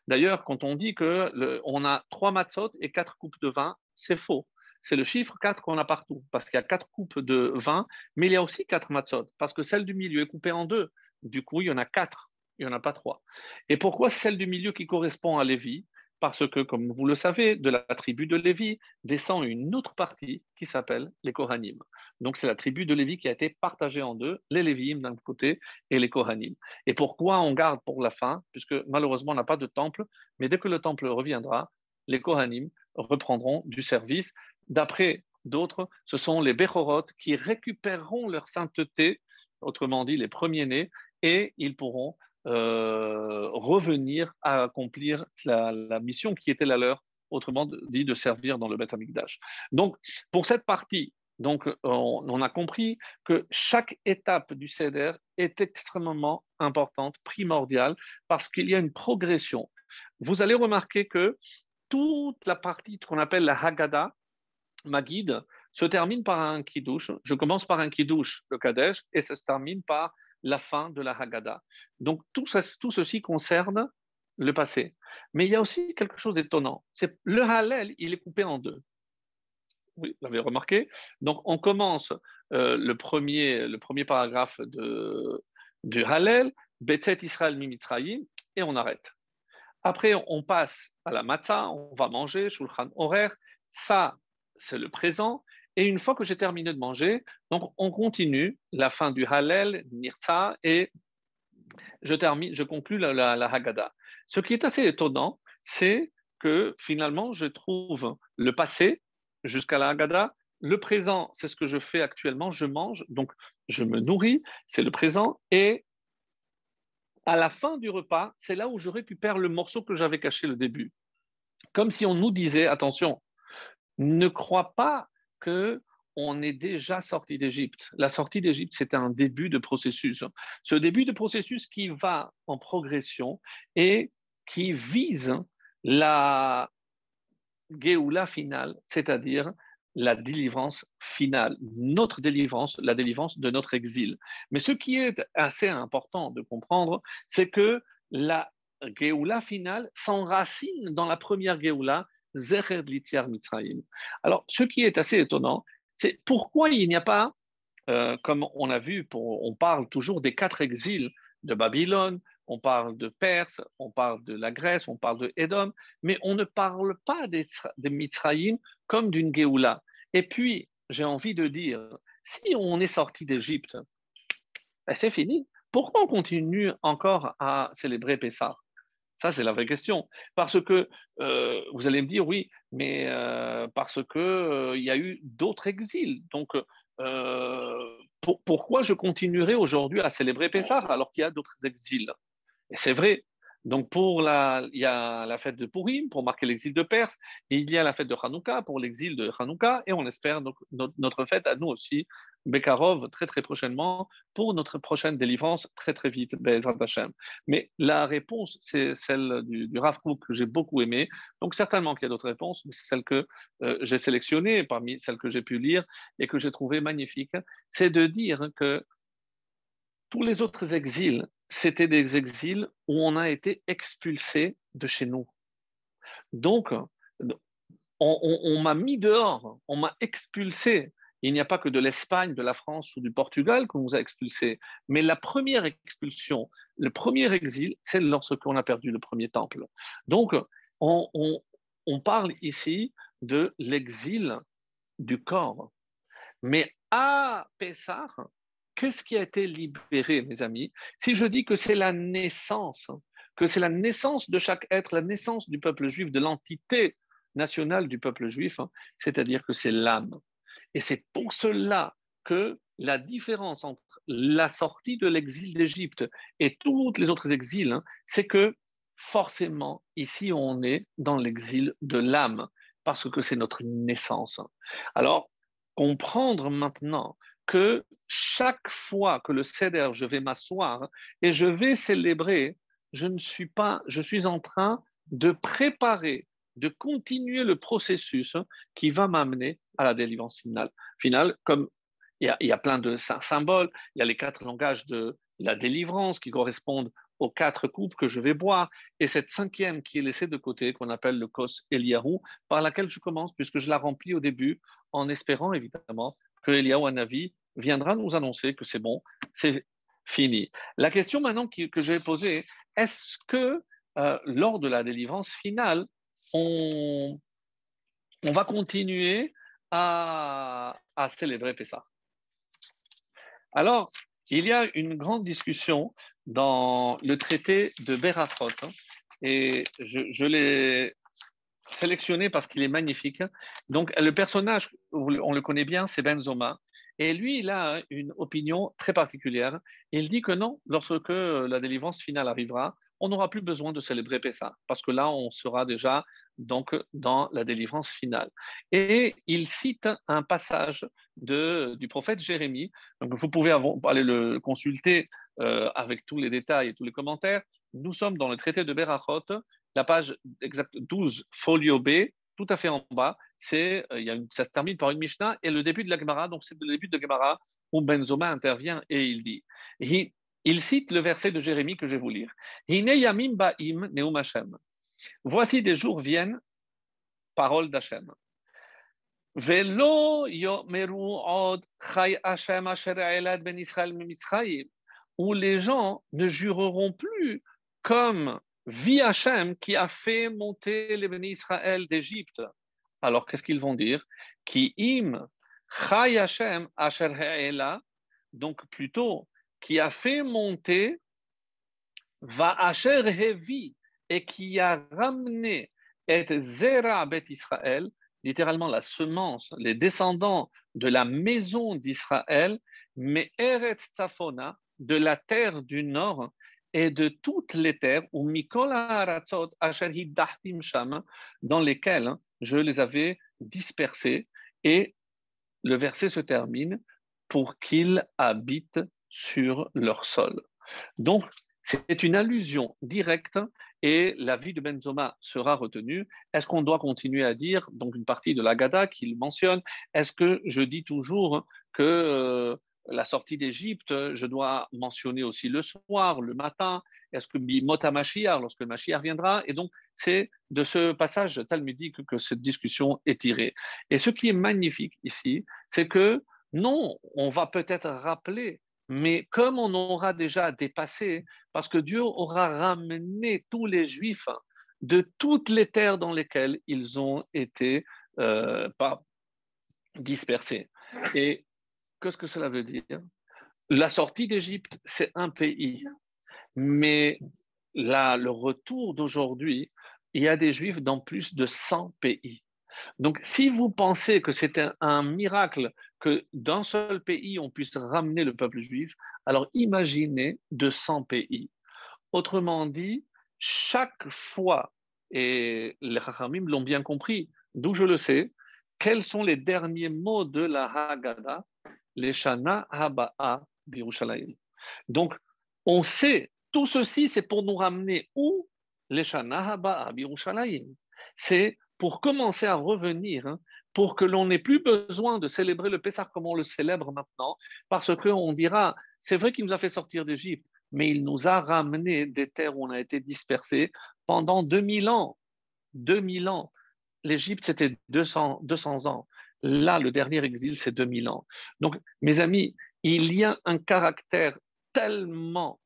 D'ailleurs, quand on dit qu'on a 3 matzot et 4 coupes de vin, c'est faux. C'est le chiffre 4 qu'on a partout, parce qu'il y a 4 coupes de vin, mais il y a aussi 4 matzot, parce que celle du milieu est coupée en 2. Du coup, il y en a 4, il n'y en a pas 3. Et pourquoi celle du milieu qui correspond à Lévi? Parce que, comme vous le savez, de la tribu de Lévi descend une autre partie qui s'appelle les Kohanim. Donc, c'est la tribu de Lévi qui a été partagée en deux, les Léviim d'un côté et les Kohanim. Et pourquoi on garde pour la fin? Puisque malheureusement, on n'a pas de temple, mais dès que le temple reviendra, les Kohanim reprendront du service. D'après d'autres, ce sont les Bechorot qui récupéreront leur sainteté, autrement dit les premiers-nés, et ils pourront revenir à accomplir la mission qui était la leur, autrement dit de servir dans le Beth Amikdash. Donc, pour cette partie, donc, on a compris que chaque étape du Seder est extrêmement importante, primordiale, parce qu'il y a une progression. Vous allez remarquer que toute la partie qu'on appelle la Haggadah, ma guide, se termine par un kiddush. Je commence par un kiddush, le Kadesh, et ça se termine par la fin de la Haggadah. Donc, tout ceci concerne le passé. Mais il y a aussi quelque chose d'étonnant. C'est le Hallel, il est coupé en deux. Oui, vous l'avez remarqué. Donc, on commence le premier paragraphe du Hallel, Betzet Israël Mimitzrayim, et on arrête. Après, on passe à la matzah, on va manger, Shulchan Horaire. Ça, c'est le présent. Et une fois que j'ai terminé de manger, donc on continue la fin du Hallel, Nirtza, et je conclus la Haggadah. Ce qui est assez étonnant, c'est que finalement, je trouve le passé jusqu'à la Haggadah, le présent, c'est ce que je fais actuellement, je mange, donc je me nourris, c'est le présent, et à la fin du repas, c'est là où je récupère le morceau que j'avais caché au début. Comme si on nous disait, attention, ne crois pas qu'on est déjà sorti d'Égypte. La sortie d'Égypte, c'était un début de processus. Ce début de processus qui va en progression et qui vise la Géoula finale, c'est-à-dire la délivrance finale, notre délivrance, la délivrance de notre exil. Mais ce qui est assez important de comprendre, c'est que la Géoula finale s'enracine dans la première Géoula, Zecher Litziar Mitzrayim. Alors, ce qui est assez étonnant, c'est pourquoi il n'y a pas, comme on a vu, on parle toujours des 4 exils de Babylone, on parle de Perse, on parle de la Grèce, on parle de Édom, mais on ne parle pas des Mitzrayim comme d'une Géoula. Et puis, j'ai envie de dire, si on est sorti d'Égypte, ben c'est fini. Pourquoi on continue encore à célébrer Pessah? Ça, c'est la vraie question. Parce que, vous allez me dire, oui, mais parce qu'il y a eu d'autres exils. Donc, pourquoi je continuerai aujourd'hui à célébrer Pessah alors qu'il y a d'autres exils? Et c'est vrai, Donc, il y a la fête de Purim pour marquer l'exil de Perse, et il y a la fête de Hanouka pour l'exil de Hanouka, et on espère donc notre fête à nous aussi, Bekarov, très très prochainement, pour notre prochaine délivrance, très très vite, Be'ezrat Hashem. Mais la réponse, c'est celle du Rav Kook que j'ai beaucoup aimée. Donc, certainement qu'il y a d'autres réponses, mais c'est celle que j'ai sélectionnée parmi celles que j'ai pu lire et que j'ai trouvée magnifique. C'est de dire que tous les autres exils, c'était des exils où on a été expulsé de chez nous. Donc, on m'a mis dehors, on m'a expulsé. Il n'y a pas que de l'Espagne, de la France ou du Portugal qu'on nous a expulsés, mais la première expulsion, le premier exil, c'est lorsqu'on a perdu le premier temple. Donc, on parle ici de l'exil du corps. Mais à Pessah, qu'est-ce qui a été libéré, mes amis? Si je dis que c'est la naissance, que c'est la naissance de chaque être, la naissance du peuple juif, de l'entité nationale du peuple juif, c'est-à-dire que c'est l'âme. Et c'est pour cela que la différence entre la sortie de l'exil d'Égypte et tous les autres exils, c'est que forcément, ici, on est dans l'exil de l'âme, parce que c'est notre naissance. Alors, comprendre maintenant que chaque fois que le Seder, je vais m'asseoir et je vais célébrer, je suis en train de préparer, de continuer le processus qui va m'amener à la délivrance finale. Comme il y a plein de symboles, il y a les 4 langages de la délivrance qui correspondent aux 4 coupes que je vais boire, et cette 5e qui est laissée de côté, qu'on appelle le Kos Eliyahu, par laquelle je commence, puisque je la remplis au début, en espérant évidemment que Eliyahu Hanavi viendra nous annoncer que c'est bon, c'est fini. La question maintenant que je vais poser, est-ce que lors de la délivrance finale, on va continuer à célébrer Pessah? Alors, il y a une grande discussion dans le traité de Berachot, et je l'ai sélectionné parce qu'il est magnifique. Donc, le personnage, on le connaît bien, c'est Ben Zoma. Et lui, il a une opinion très particulière. Il dit que non, lorsque la délivrance finale arrivera, on n'aura plus besoin de célébrer Pessah, parce que là, on sera déjà donc dans la délivrance finale. Et il cite un passage du prophète Jérémie. Donc, vous pouvez aller le consulter avec tous les détails et tous les commentaires. Nous sommes dans le traité de Berachot, la page exacte 12, folio B, tout à fait en bas. Ça se termine par une Mishnah et le début de la Gemara. Donc, c'est le début de la Gemara où Ben Zoma intervient et il dit. Il cite le verset de Jérémie que je vais vous lire. Hine yamim ba'im neum Hashem. Voici des jours viennent, parole d'Hachem. Velo yomeru od chay Hashem asher elad ben Israël mimisraïm, où les gens ne jureront plus comme vit Hachem qui a fait monter les bénis Israël d'Égypte. Alors qu'est-ce qu'ils vont dire? Ki im chay Hashem asher ha'ela, donc plutôt qui a fait monter va asher hevi, et qui a ramené et zera bet Israël, littéralement la semence, les descendants de la maison d'Israël, mais Eretz Tzafona, de la terre du nord et de toutes les terres, ou Mikol ha'aratzot asher hiddachtim sham, dans lesquelles je les avais dispersés. Et le verset se termine pour qu'ils habitent sur leur sol. Donc, c'est une allusion directe et la vie de Ben Zoma sera retenue. Est-ce qu'on doit continuer à dire, donc une partie de l'Agada qu'il mentionne, est-ce que je dis toujours que la sortie d'Égypte, je dois mentionner aussi le soir, le matin? Est-ce que Mota Mashiach, lorsque le Mashiach viendra? Et donc, c'est de ce passage talmudique que cette discussion est tirée. Et ce qui est magnifique ici, c'est que non, on va peut-être rappeler, mais comme on aura déjà dépassé, parce que Dieu aura ramené tous les Juifs de toutes les terres dans lesquelles ils ont été dispersés. Et qu'est-ce que cela veut dire? La sortie d'Égypte, c'est un pays, mais là, le retour d'aujourd'hui, il y a des Juifs dans plus de 100 pays. Donc, si vous pensez que c'est un miracle que d'un seul pays, on puisse ramener le peuple juif, alors imaginez de 100 pays. Autrement dit, chaque fois, et les Chachamim l'ont bien compris, d'où je le sais, quels sont les derniers mots de la Haggadah, les Shana Haba'a Birushalayim. Donc, on sait, tout ceci, c'est pour nous ramener où? Les Shana Haba'a Birushalayim. C'est pour commencer à revenir, hein, pour que l'on n'ait plus besoin de célébrer le Pessah comme on le célèbre maintenant, parce qu'on dira, c'est vrai qu'il nous a fait sortir d'Égypte, mais il nous a ramené des terres où on a été dispersés pendant 2000 ans. 2000 ans. L'Égypte, c'était 200 ans. Là, le dernier exil, c'est 2000 ans. Donc, mes amis, il y a un caractère tellement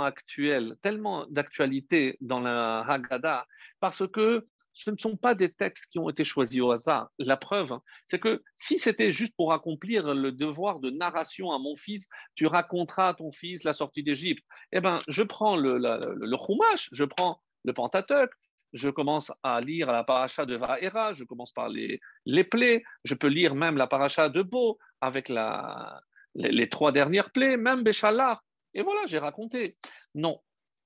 actuel, tellement d'actualité dans la Haggadah, parce que ce ne sont pas des textes qui ont été choisis au hasard. La preuve, c'est que si c'était juste pour accomplir le devoir de narration à mon fils, tu raconteras à ton fils la sortie d'Égypte. Eh bien, je prends le Chumash, je prends le Pentateuque, je commence à lire la paracha de Vaera, je commence par les plaies, je peux lire même la paracha de Bo avec les 3 dernières plaies, même Béchalar. Et voilà, j'ai raconté. Non,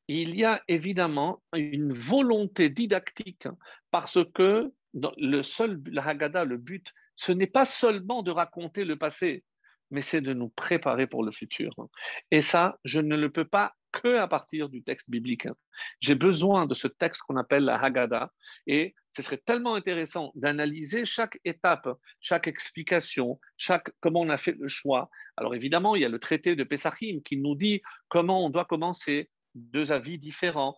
il y a évidemment une volonté didactique parce que la Haggadah, le but, ce n'est pas seulement de raconter le passé, mais c'est de nous préparer pour le futur. Et ça, je ne le peux pas que à partir du texte biblique. J'ai besoin de ce texte qu'on appelle la Haggadah et ce serait tellement intéressant d'analyser chaque étape, chaque explication, comment on a fait le choix. Alors évidemment, il y a le traité de Pesachim qui nous dit comment on doit commencer, 2 avis différents.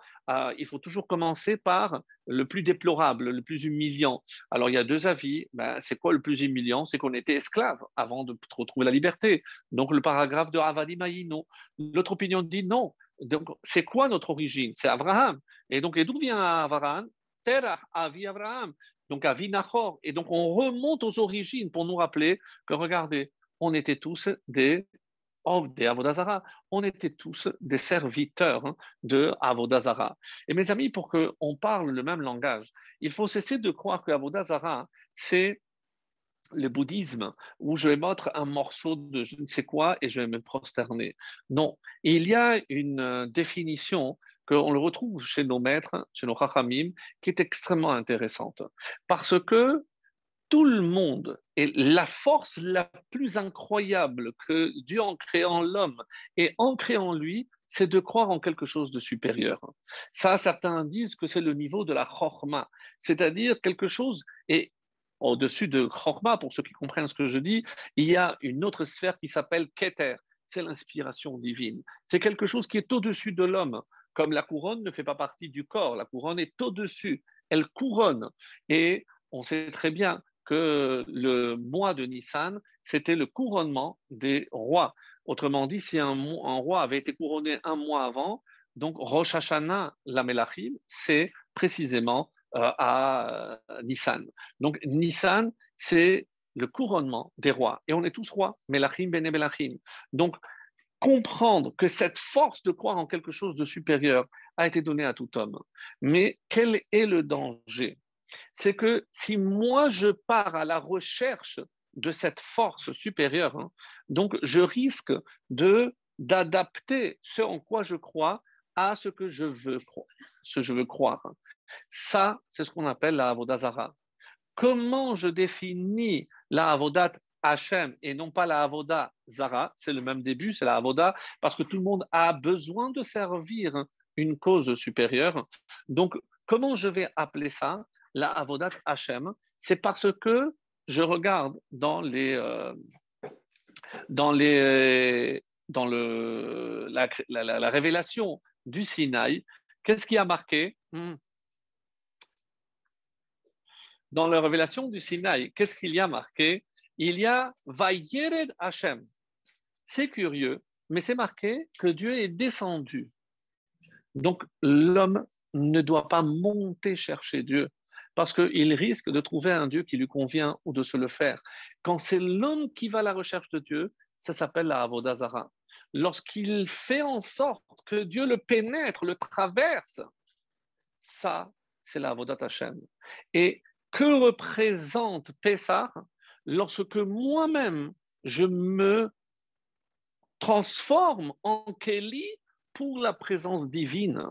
Il faut toujours commencer par le plus déplorable, le plus humiliant. Alors il y a 2 avis. C'est quoi le plus humiliant? C'est qu'on était esclave avant de retrouver la liberté. Donc le paragraphe de Avadim Hayinu. L'autre opinion dit non. Donc c'est quoi notre origine? C'est Abraham. Et donc, et d'où vient Abraham? Terah, Avi Abraham. Donc Avi Nachor. Et donc on remonte aux origines pour nous rappeler que regardez, on était tous des Avodazara. On était tous des serviteurs de Avodazara. Et mes amis, pour qu'on parle le même langage, il faut cesser de croire que Avodazara, c'est le bouddhisme où je vais mettre un morceau de je ne sais quoi et je vais me prosterner. Non, il y a une définition qu'on le retrouve chez nos maîtres, chez nos chachamim, qui est extrêmement intéressante. Parce que tout le monde, et la force la plus incroyable que Dieu en créant l'homme et en créant lui, c'est de croire en quelque chose de supérieur. Ça, certains disent que c'est le niveau de la chorma, c'est-à-dire quelque chose, et au-dessus de chorma, pour ceux qui comprennent ce que je dis, il y a une autre sphère qui s'appelle keter, c'est l'inspiration divine. C'est quelque chose qui est au-dessus de l'homme, comme la couronne ne fait pas partie du corps, la couronne est au-dessus, elle couronne. Et on sait très bien que le mois de Nissan, c'était le couronnement des rois. Autrement dit, si un roi avait été couronné un mois avant, donc Rosh Hashanah, la Melachim, c'est précisément à Nissan. Donc Nissan, c'est le couronnement des rois. Et on est tous rois, Melachim, Bene Melachim. Donc comprendre que cette force de croire en quelque chose de supérieur a été donnée à tout homme. Mais quel est le danger? C'est que si moi je pars à la recherche de cette force supérieure, donc je risque d'adapter ce en quoi je crois à ce que je veux croire. Ça, c'est ce qu'on appelle la Avodah Zara. Comment je définis la Avodat Hashem et non pas la Avodah Zara? C'est le même début, c'est la Avodah, parce que tout le monde a besoin de servir une cause supérieure. Donc, comment je vais appeler ça? La Avodat Hashem, c'est parce que je regarde dans la révélation du Sinaï, qu'est-ce qui a marqué? Dans la révélation du Sinaï, qu'est-ce qu'il y a marqué? Il y a Vayered Hashem. C'est curieux, mais c'est marqué que Dieu est descendu. Donc l'homme ne doit pas monter chercher Dieu, parce qu'il risque de trouver un Dieu qui lui convient ou de se le faire. Quand c'est l'homme qui va à la recherche de Dieu, ça s'appelle la Avodah Zara. Lorsqu'il fait en sorte que Dieu le pénètre, le traverse, ça, c'est la Avodat Hashem. Et que représente Pessah lorsque moi-même, je me transforme en Kéli pour la présence divine?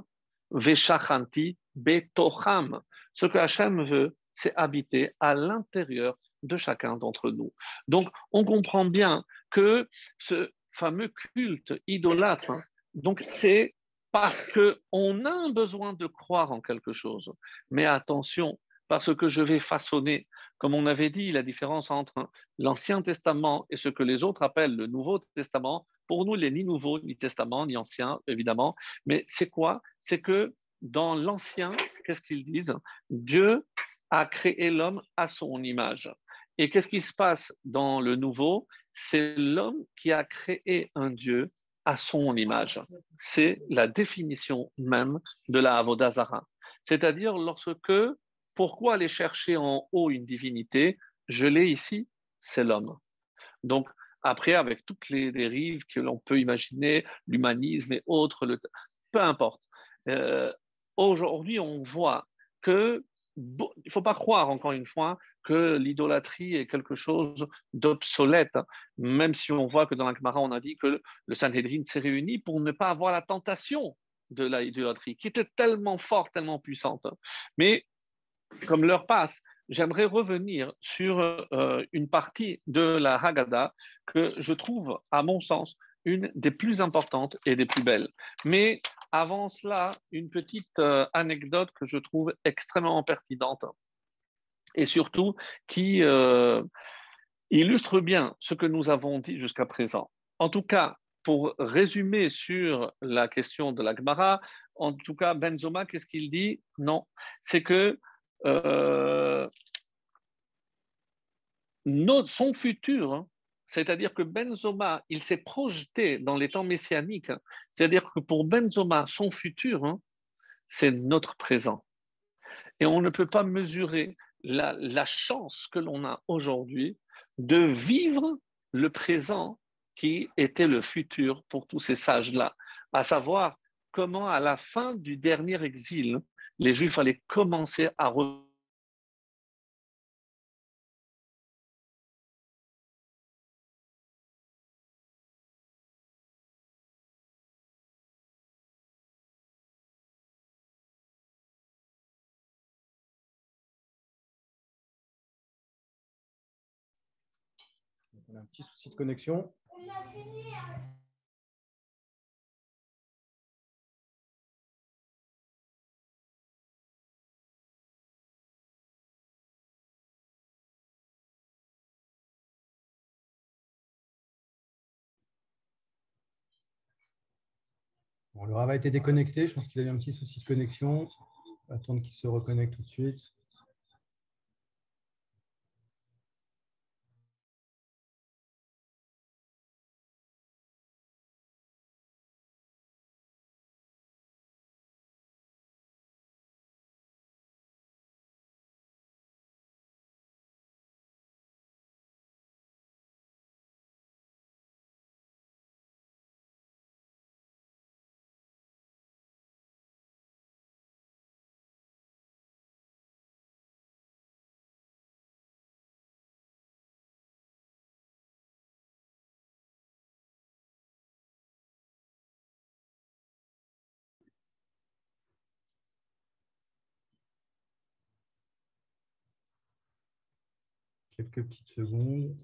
Veshachanti betocham. Ce que Hachem veut, c'est habiter à l'intérieur de chacun d'entre nous. Donc, on comprend bien que ce fameux culte idolâtre, hein, donc c'est parce qu'on a un besoin de croire en quelque chose. Mais attention, parce que je vais façonner, comme on avait dit, la différence entre l'Ancien Testament et ce que les autres appellent le Nouveau Testament. Pour nous, il n'est ni Nouveau, ni Testament, ni Ancien, évidemment. Mais c'est quoi? C'est que dans l'Ancien, qu'est-ce qu'ils disent? Dieu a créé l'homme à son image. Et qu'est-ce qui se passe dans le Nouveau? C'est l'homme qui a créé un Dieu à son image. C'est la définition même de la Avodah Zarah. C'est-à-dire lorsque, pourquoi aller chercher en haut une divinité? Je l'ai ici, c'est l'homme. Donc, après, avec toutes les dérives que l'on peut imaginer, l'humanisme et autres, peu importe. Aujourd'hui, on voit que il ne faut pas croire, encore une fois, que l'idolâtrie est quelque chose d'obsolète, même si on voit que dans la Gemara, on a dit que le Sanhédrin s'est réuni pour ne pas avoir la tentation de l'idolâtrie, qui était tellement forte, tellement puissante. Mais comme l'heure passe, j'aimerais revenir sur une partie de la Haggadah que je trouve, à mon sens, une des plus importantes et des plus belles. Mais avant cela, une petite anecdote que je trouve extrêmement pertinente et surtout qui illustre bien ce que nous avons dit jusqu'à présent. En tout cas, pour résumer sur la question de la Gemara, en tout cas, Ben Zoma, qu'est-ce qu'il dit? Non, c'est que son futur, hein, c'est-à-dire que Ben Zoma, il s'est projeté dans les temps messianiques, hein, c'est-à-dire que pour Ben Zoma, son futur, hein, c'est notre présent. Et on ne peut pas mesurer la chance que l'on a aujourd'hui de vivre le présent qui était le futur pour tous ces sages-là, à savoir comment à la fin du dernier exil, les Juifs allaient commencer à On a un petit souci de connexion. Bon, le Rav a été déconnecté. Je pense qu'il a eu un petit souci de connexion. On va attendre qu'il se reconnecte tout de suite. Quelques petites secondes.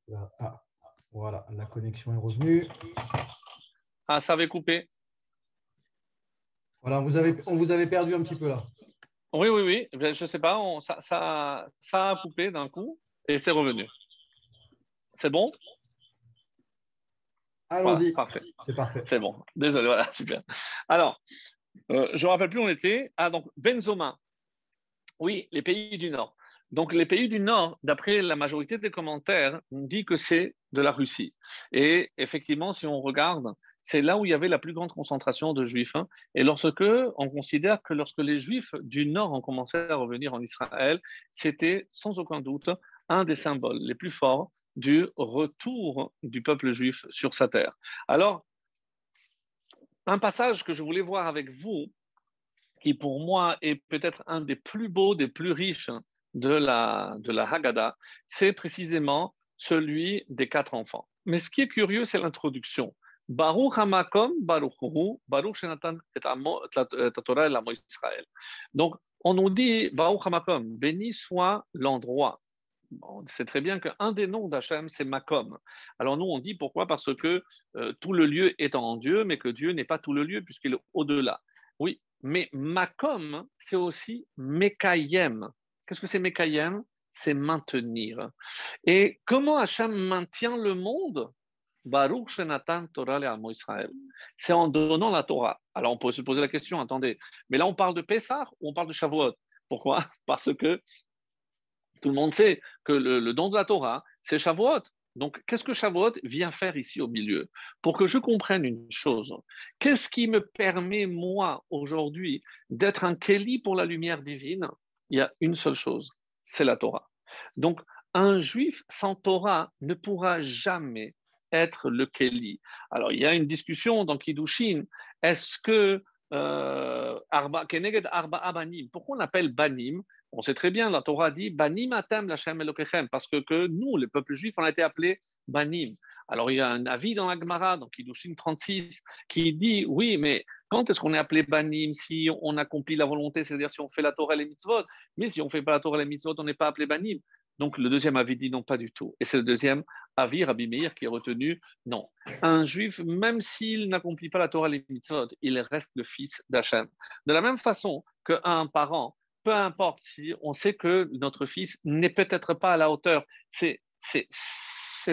Là. Ah, voilà, la connexion est revenue. Ah, ça avait coupé. Voilà, on vous avait perdu un petit peu là. Oui, oui, oui. Je ne sais pas, ça a coupé d'un coup et c'est revenu. C'est bon? Voilà, Allons-y. parfait. C'est parfait. C'est bon. Désolé, voilà, super. Alors, je ne me rappelle plus où on était. Ah, donc, Benzoma. Oui, les pays du Nord. Donc, les pays du Nord, d'après la majorité des commentaires, on dit que c'est de la Russie. Et effectivement, si on regarde, c'est là où il y avait la plus grande concentration de Juifs. Hein. Et lorsque on considère que lorsque les Juifs du Nord ont commencé à revenir en Israël, c'était sans aucun doute un des symboles les plus forts du retour du peuple juif sur sa terre. Alors, un passage que je voulais voir avec vous, qui pour moi est peut-être un des plus beaux, des plus riches de la Haggadah, c'est précisément celui des 4 enfants. Mais ce qui est curieux, c'est l'introduction. Baruch hamakom, baruch hu, baruch shenatan et Torah el amo Israël. Donc, on nous dit, Baruch hamakom, béni soit l'endroit. On sait très bien qu'un des noms d'Hachem, c'est Makom. Alors nous, on dit pourquoi? Parce que tout le lieu est en Dieu, mais que Dieu n'est pas tout le lieu puisqu'il est au-delà. Oui, mais Makom, c'est aussi Mekayem. Qu'est-ce que c'est Mekayem? C'est maintenir. Et comment Hachem maintient le monde? Baruch Shenatan Torah le'amo Israël. C'est en donnant la Torah. Alors on peut se poser la question, attendez, mais là on parle de Pessah ou on parle de Shavuot? Pourquoi? Parce que tout le monde sait que le don de la Torah, c'est Shavuot. Donc, qu'est-ce que Shavuot vient faire ici au milieu? Pour que je comprenne une chose, qu'est-ce qui me permet, moi, aujourd'hui, d'être un Kéli pour la lumière divine? Il y a une seule chose, c'est la Torah. Donc, un juif sans Torah ne pourra jamais être le Kéli. Alors, il y a une discussion dans Kiddushin. Est-ce que Keneged Arba Abanim, pourquoi on appelle Banim? On sait très bien, la Torah dit Banim atem l'Hashem Elokechem, parce que nous, le peuple juif, on a été appelés Banim. Alors il y a un avis dans la Gemara, dans Kiddushin 36, qui dit oui, mais quand est-ce qu'on est appelé Banim si on accomplit la volonté, c'est-à-dire si on fait la Torah et les mitzvot? Mais si on ne fait pas la Torah et les mitzvot, on n'est pas appelé Banim. Donc le deuxième avis dit non, pas du tout. Et c'est le deuxième avis, Rabbi Meir, qui est retenu non. Un juif, même s'il n'accomplit pas la Torah et les mitzvot, il reste le fils d'Hachem. De la même façon qu'un parent, peu importe si on sait que notre fils n'est peut-être pas à la hauteur, c'est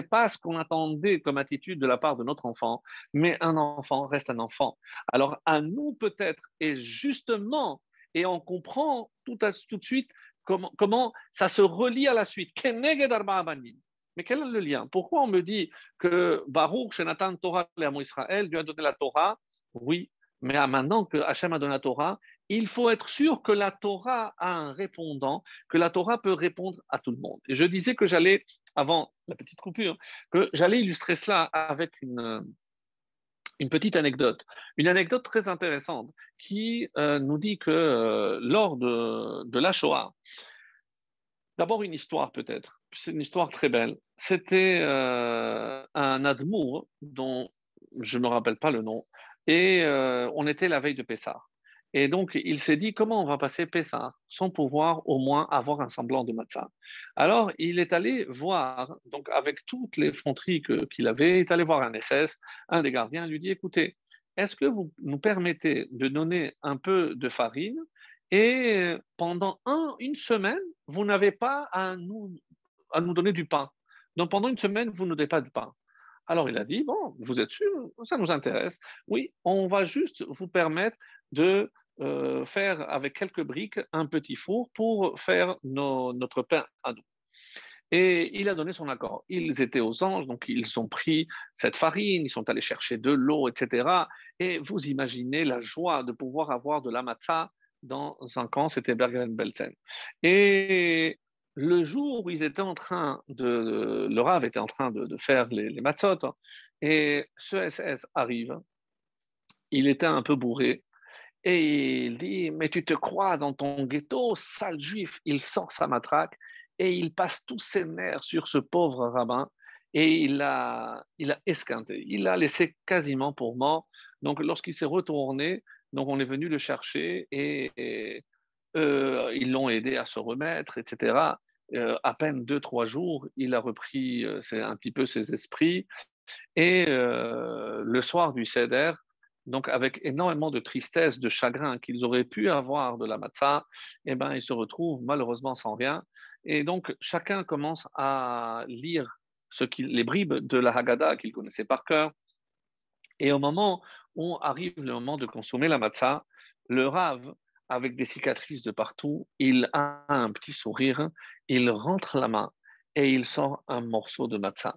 pas ce qu'on attendait comme attitude de la part de notre enfant, mais un enfant reste un enfant. Alors à nous peut-être, et justement, et on comprend tout de suite comment ça se relie à la suite. Mais quel est le lien? Pourquoi on me dit que Baruch Shenatan Torah le'amo Israël, Dieu a donné la Torah? Oui, mais maintenant que Hachem a donné la Torah, il faut être sûr que la Torah a un répondant, que la Torah peut répondre à tout le monde. Et je disais que j'allais, avant la petite coupure, que j'allais illustrer cela avec une petite anecdote. Une anecdote très intéressante qui nous dit que lors de la Shoah, d'abord une histoire peut-être, c'est une histoire très belle. C'était un admour dont je ne me rappelle pas le nom, et on était la veille de Pessah. Et donc, il s'est dit, comment on va passer Pessah sans pouvoir au moins avoir un semblant de matzah? Alors, il est allé voir, donc avec toutes les effronteries qu'il avait, il est allé voir un SS, un des gardiens, lui dit, écoutez, est-ce que vous nous permettez de donner un peu de farine et pendant une semaine, vous n'avez pas à nous donner du pain. Donc, pendant une semaine, vous ne donnez pas du pain. Alors, il a dit, bon, vous êtes sûr, ça nous intéresse. Oui, on va juste vous permettre de faire avec quelques briques un petit four pour faire notre pain à nous. Et il a donné son accord. Ils étaient aux anges, donc ils ont pris cette farine, ils sont allés chercher de l'eau, etc. Et vous imaginez la joie de pouvoir avoir de la matzah dans un camp, c'était Bergen-Belsen. Et le jour où ils étaient en train le Rav était en train de faire les matzot, et ce SS arrive, il était un peu bourré, et il dit, mais tu te crois dans ton ghetto, sale juif? Il sort sa matraque et il passe tous ses nerfs sur ce pauvre rabbin et il a esquinté. Il l'a laissé quasiment pour mort. Donc, lorsqu'il s'est retourné, donc on est venu le chercher et ils l'ont aidé à se remettre, etc. À peine 2-3 jours, il a repris un petit peu ses esprits. Et le soir du Seder, donc avec énormément de tristesse, de chagrin qu'ils auraient pu avoir de la matzah, eh ben, ils se retrouvent malheureusement sans rien. Et donc, chacun commence à lire les bribes de la Haggadah qu'ils connaissaient par cœur. Et au moment où arrive le moment de consommer la matzah, le Rav, avec des cicatrices de partout, il a un petit sourire, il rentre la main et il sort un morceau de matzah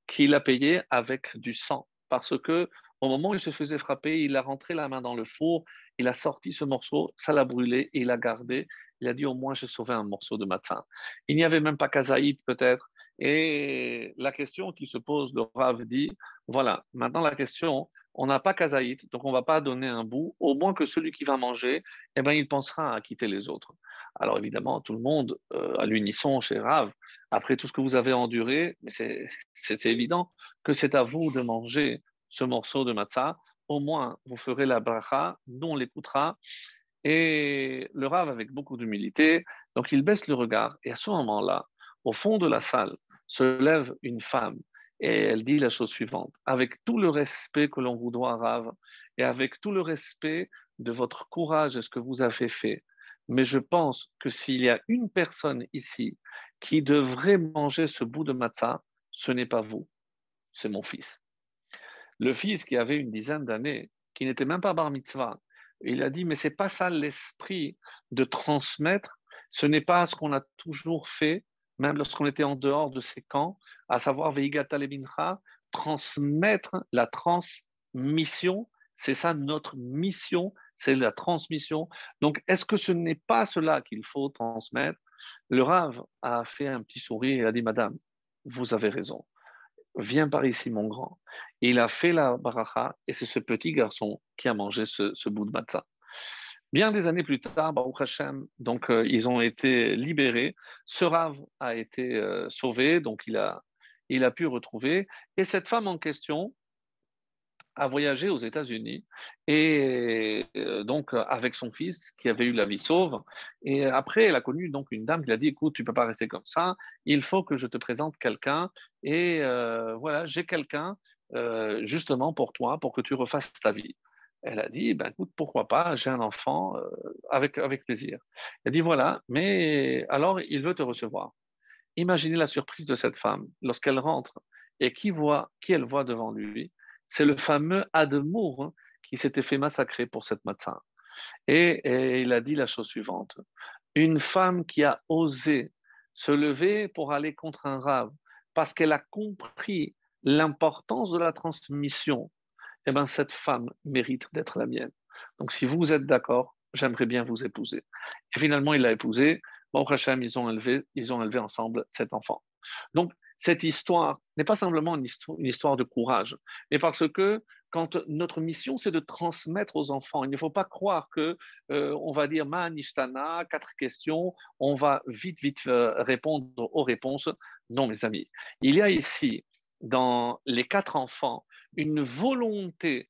qu'il a payé avec du sang. Parce que au moment où il se faisait frapper, il a rentré la main dans le four, il a sorti ce morceau, ça l'a brûlé et il l'a gardé. Il a dit au moins j'ai sauvé un morceau de matzah. Il n'y avait même pas kazaït peut-être. Et la question qui se pose, le Rav dit, voilà, maintenant la question, on n'a pas kazaït, donc on ne va pas donner un bout, au moins que celui qui va manger, eh ben, il pensera à quitter les autres. Alors évidemment, tout le monde, à l'unisson chez Rav, après tout ce que vous avez enduré, mais c'est évident que c'est à vous de manger ce morceau de matzah, au moins vous ferez la bracha, nous on l'écoutera. Et le Rav, avec beaucoup d'humilité, donc il baisse le regard. Et à ce moment-là, au fond de la salle, se lève une femme et elle dit la chose suivante. Avec tout le respect que l'on vous doit, Rav, et avec tout le respect de votre courage et ce que vous avez fait, mais je pense que s'il y a une personne ici qui devrait manger ce bout de matzah, ce n'est pas vous, c'est mon fils. Le fils qui avait une dizaine d'années, qui n'était même pas bar mitzvah, il a dit, mais c'est pas ça l'esprit de transmettre, ce n'est pas ce qu'on a toujours fait, même lorsqu'on était en dehors de ces camps, à savoir Veigata Lebincha, transmettre la transmission, c'est ça notre mission, c'est la transmission. Donc, est-ce que ce n'est pas cela qu'il faut transmettre? Le Rav a fait un petit sourire et a dit, Madame, vous avez raison. Viens par ici, mon grand. Et il a fait la baracha, et c'est ce petit garçon qui a mangé ce bout de matzah. Bien des années plus tard, Baruch Hashem, donc ils ont été libérés. Ce Rav a été sauvé, donc il a pu retrouver. Et cette femme en question a voyagé aux États-Unis et donc avec son fils qui avait eu la vie sauve. Et après, elle a connu donc une dame qui lui a dit, écoute, tu peux pas rester comme ça, il faut que je te présente quelqu'un. Et voilà, j'ai quelqu'un justement pour toi, pour que tu refasses ta vie. Elle a dit, ben écoute, pourquoi pas, j'ai un enfant, avec plaisir. Elle a dit, voilà, mais alors il veut te recevoir. Imaginez la surprise de cette femme lorsqu'elle rentre et qui elle voit devant lui. C'est le fameux Admour, hein, qui s'était fait massacrer pour cette matzah. Et il a dit la chose suivante. Une femme qui a osé se lever pour aller contre un rave parce qu'elle a compris l'importance de la transmission, eh bien, cette femme mérite d'être la mienne. Donc, si vous êtes d'accord, j'aimerais bien vous épouser. Et finalement, il l'a épousée. Baruch Hashem, ils ont élevé ensemble cet enfant. Donc, cette histoire n'est pas simplement une histoire de courage, mais parce que quand notre mission, c'est de transmettre aux enfants, il ne faut pas croire que on va dire Manishtana, 4 questions, on va vite répondre aux réponses. Non, mes amis. Il y a ici, dans les 4 enfants, une volonté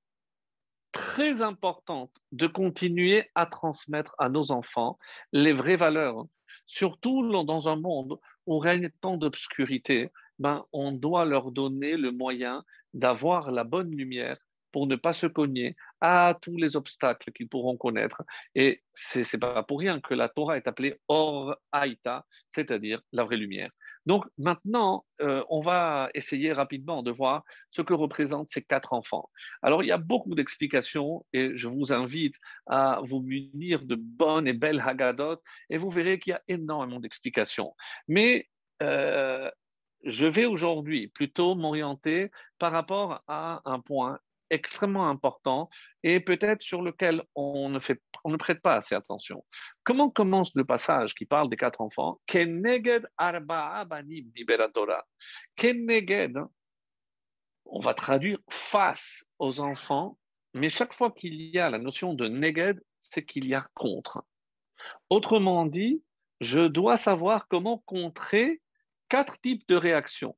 très importante de continuer à transmettre à nos enfants les vraies valeurs. Surtout dans un monde où règne tant d'obscurité, ben, on doit leur donner le moyen d'avoir la bonne lumière pour ne pas se cogner à tous les obstacles qu'ils pourront connaître. Et c'est pas pour rien que la Torah est appelée Or Haïta, c'est-à-dire la vraie lumière. Donc maintenant, on va essayer rapidement de voir ce que représentent ces 4 enfants. Alors, il y a beaucoup d'explications et je vous invite à vous munir de bonnes et belles Haggadot et vous verrez qu'il y a énormément d'explications. Mais je vais aujourd'hui plutôt m'orienter par rapport à un point extrêmement important et peut-être sur lequel on ne prête pas assez attention. Comment commence le passage qui parle des 4 enfants? Keneged arba'a banim dibera Torah. Keneged, on va traduire face aux enfants, mais chaque fois qu'il y a la notion de neged, c'est qu'il y a contre. Autrement dit, je dois savoir comment contrer 4 types de réactions.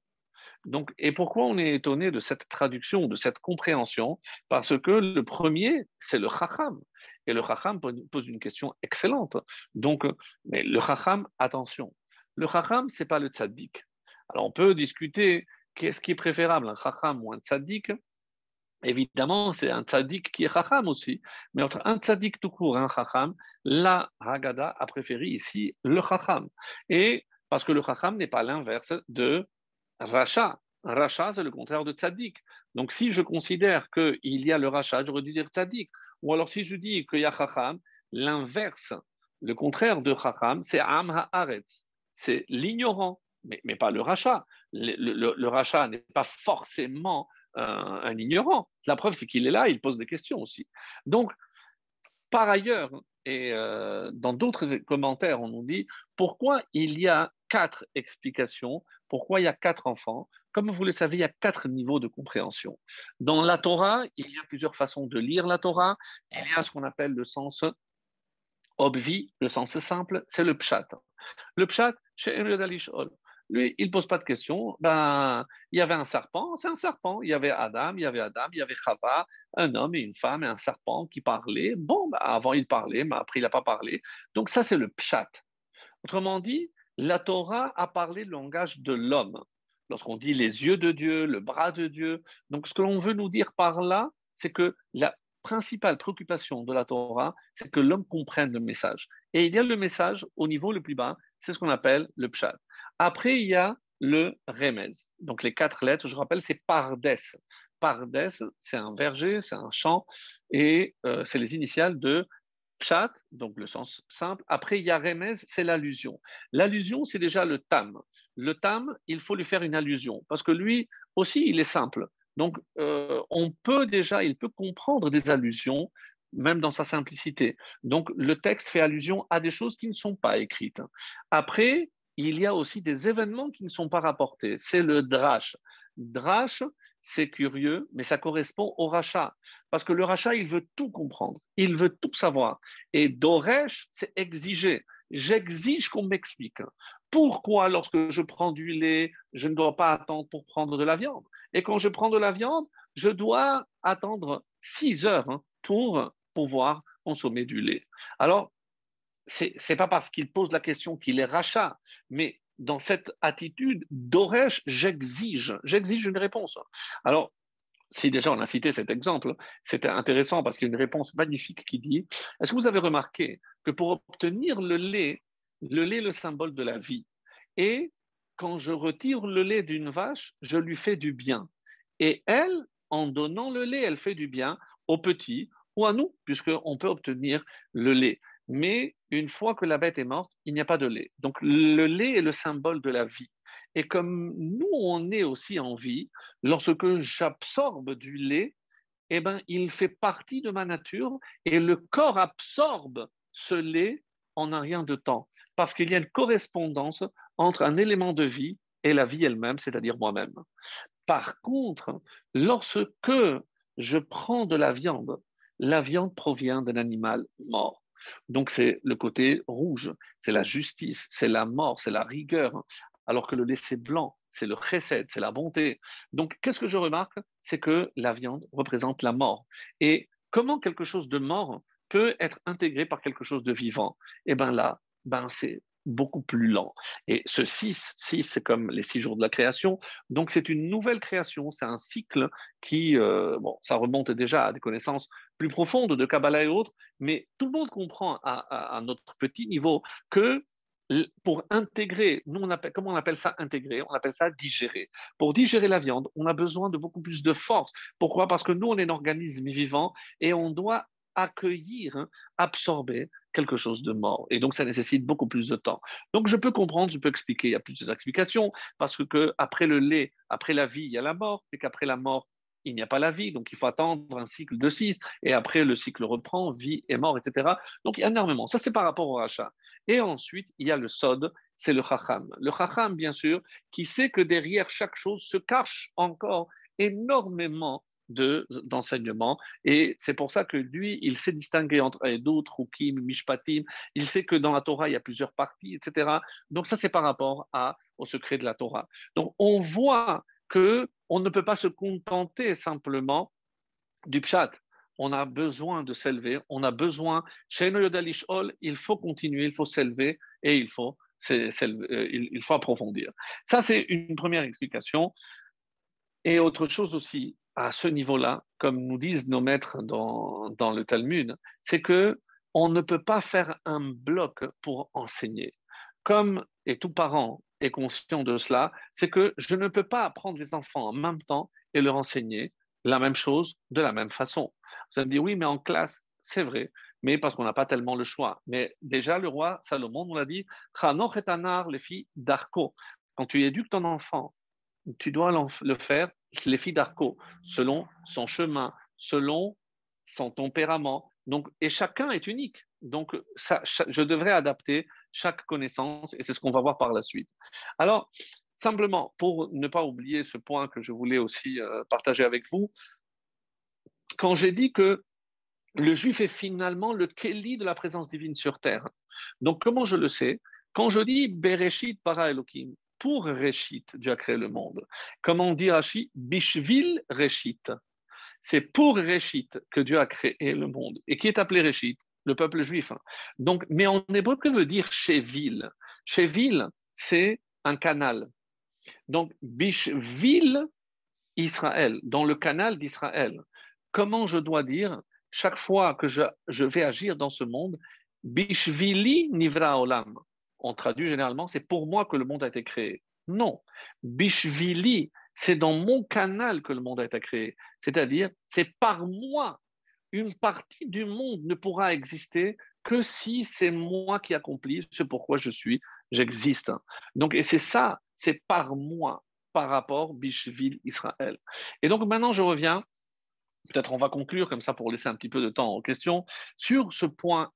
Donc, et pourquoi on est étonné de cette traduction, de cette compréhension? Parce que le premier, c'est le Chacham. Et le Chacham pose une question excellente. Donc, mais le Chacham, attention, le Chacham, c'est pas le tzaddik. Alors, on peut discuter qu'est-ce qui est préférable, un Chacham ou un tzaddik? Évidemment, c'est un tzaddik qui est Chacham aussi. Mais entre un tzaddik tout court et un Chacham, la Haggadah a préféré ici le Chacham. Et parce que le Chacham n'est pas l'inverse de Racha. Racha, c'est le contraire de tzaddik. Donc, si je considère qu'il y a le Racha, j'aurais dû dire tzaddik. Ou alors, si je dis qu'il y a Chacham, l'inverse, le contraire de Chacham, c'est Am Haaretz. C'est l'ignorant, mais pas le Racha. Le Racha n'est pas forcément un ignorant. La preuve, c'est qu'il est là, il pose des questions aussi. Donc, par ailleurs, et dans d'autres commentaires, on nous dit pourquoi il y a 4 explications, pourquoi il y a 4 enfants. Comme vous le savez, il y a 4 niveaux de compréhension. Dans la Torah, il y a plusieurs façons de lire la Torah. Il y a ce qu'on appelle le sens obvi, le sens simple, c'est le pshat. Le pshat, chez Eredalishol. Lui, il ne pose pas de questions. Ben, il y avait un serpent, c'est un serpent. Il y avait Adam, il y avait Chava, un homme et une femme et un serpent qui parlaient. Bon, ben, avant il parlait, mais après il n'a pas parlé. Donc ça, c'est le pshat. Autrement dit, la Torah a parlé le langage de l'homme. Lorsqu'on dit les yeux de Dieu, le bras de Dieu. Donc ce que l'on veut nous dire par là, c'est que la principale préoccupation de la Torah, c'est que l'homme comprenne le message. Et il y a le message au niveau le plus bas, c'est ce qu'on appelle le pshat. Après, il y a le remez. Donc les 4 lettres, je rappelle, c'est pardes. Pardes, c'est un verger, c'est un champ, et c'est les initiales de pshat, donc le sens simple. Après, il y a remez, c'est l'allusion. L'allusion, c'est déjà le tam. Le tam, il faut lui faire une allusion, parce que lui aussi, il est simple. Donc, il peut comprendre des allusions, même dans sa simplicité. Donc, le texte fait allusion à des choses qui ne sont pas écrites. Après, il y a aussi des événements qui ne sont pas rapportés. C'est le drash. Drash, c'est curieux, mais ça correspond au rachat. Parce que le rachat, il veut tout comprendre, il veut tout savoir. Et doresh, c'est exiger. J'exige qu'on m'explique. Pourquoi, lorsque je prends du lait, je ne dois pas attendre pour prendre de la viande? Et quand je prends de la viande, je dois attendre 6 heures pour pouvoir consommer du lait. Alors, c'est pas parce qu'il pose la question qu'il est rachat, mais dans cette attitude d'Oresh, j'exige une réponse. Alors, si déjà on a cité cet exemple, c'était intéressant parce qu'il y a une réponse magnifique qui dit, est-ce que vous avez remarqué que pour obtenir le lait est le symbole de la vie. Et quand je retire le lait d'une vache, je lui fais du bien. Et elle, en donnant le lait, elle fait du bien aux petits ou à nous, puisqu'on peut obtenir le lait. Mais une fois que la bête est morte, il n'y a pas de lait. Donc le lait est le symbole de la vie. Et comme nous, on est aussi en vie, lorsque j'absorbe du lait, eh ben, il fait partie de ma nature et le corps absorbe ce lait en un rien de temps. Parce qu'il y a une correspondance entre un élément de vie et la vie elle-même, c'est-à-dire moi-même. Par contre, lorsque je prends de la viande provient d'un animal mort. Donc c'est le côté rouge, c'est la justice, c'est la mort, c'est la rigueur, alors que le lait c'est blanc, c'est le chesed, c'est la bonté. Donc qu'est-ce que je remarque? C'est que la viande représente la mort. Et comment quelque chose de mort peut être intégré par quelque chose de vivant? Et bien là, c'est beaucoup plus lent. Et ce 6, c'est comme les 6 jours de la création. Donc, c'est une nouvelle création, c'est un cycle qui, ça remonte déjà à des connaissances plus profondes de Kabbalah et autres, mais tout le monde comprend à notre petit niveau que pour intégrer, comment on appelle ça intégrer? On appelle ça digérer. Pour digérer la viande, on a besoin de beaucoup plus de force. Pourquoi? Parce que nous, on est un organisme vivant et on doit accueillir, absorber quelque chose de mort. Et donc, ça nécessite beaucoup plus de temps. Donc, je peux comprendre, je peux expliquer, il y a plusieurs explications, parce que après le lait, après la vie, il y a la mort, et qu'après la mort, il n'y a pas la vie, donc il faut attendre un cycle de 6, et après le cycle reprend, vie et mort, etc. Donc, il y a énormément. Ça, c'est par rapport au rachat. Et ensuite, il y a le sod, c'est le chacham. Le chacham, bien sûr, qui sait que derrière chaque chose se cache encore énormément d'enseignement. Et c'est pour ça que lui, il sait distinguer entre d'autres, Hukim, Mishpatim. Il sait que dans la Torah, il y a plusieurs parties, etc. Donc ça, c'est par rapport au secret de la Torah. Donc on voit qu'on ne peut pas se contenter simplement du pshat. On a besoin de s'élever, on a besoin, chez Noyodalish Ol, il faut continuer, il faut s'élever et il faut approfondir. Ça, c'est une première explication. Et autre chose aussi, à ce niveau-là, comme nous disent nos maîtres dans le Talmud, c'est que on ne peut pas faire un bloc pour enseigner. Comme, et tout parent est conscient de cela, c'est que je ne peux pas apprendre les enfants en même temps et leur enseigner la même chose de la même façon. Vous allez me dire, oui, mais en classe, c'est vrai, mais parce qu'on n'a pas tellement le choix. Mais déjà, le roi Salomon nous l'a dit, Chanoch et Anar, les filles d'Arco. Quand tu éduques ton enfant, tu dois le faire, les filles d'Arco, selon son chemin, selon son tempérament. Donc, et chacun est unique. Donc, je devrais adapter chaque connaissance et c'est ce qu'on va voir par la suite. Alors, simplement, pour ne pas oublier ce point que je voulais aussi partager avec vous, quand j'ai dit que le juif est finalement le kéli de la présence divine sur terre. Donc, comment je le sais? Quand je dis Bereshit bara Elohim, pour Réchit, Dieu a créé le monde. Comment on dit Rashi? Bishvil Réchit. C'est pour Réchit que Dieu a créé le monde. Et qui est appelé Réchit? Le peuple juif. Donc, mais en hébreu, que veut dire Shevil? Shevil, c'est un canal. Donc, Bishvil Israël, dans le canal d'Israël. Comment je dois dire, chaque fois que je vais agir dans ce monde, Bishvili Nivra Olam. On traduit généralement, c'est pour moi que le monde a été créé. Non. Bishvili, c'est dans mon canal que le monde a été créé. C'est-à-dire, c'est par moi. Une partie du monde ne pourra exister que si c'est moi qui accomplis ce pourquoi j'existe. Donc, et c'est ça, c'est par moi, par rapport Bishvil Israël. Et donc maintenant, je reviens, peut-être on va conclure comme ça pour laisser un petit peu de temps aux questions, sur ce point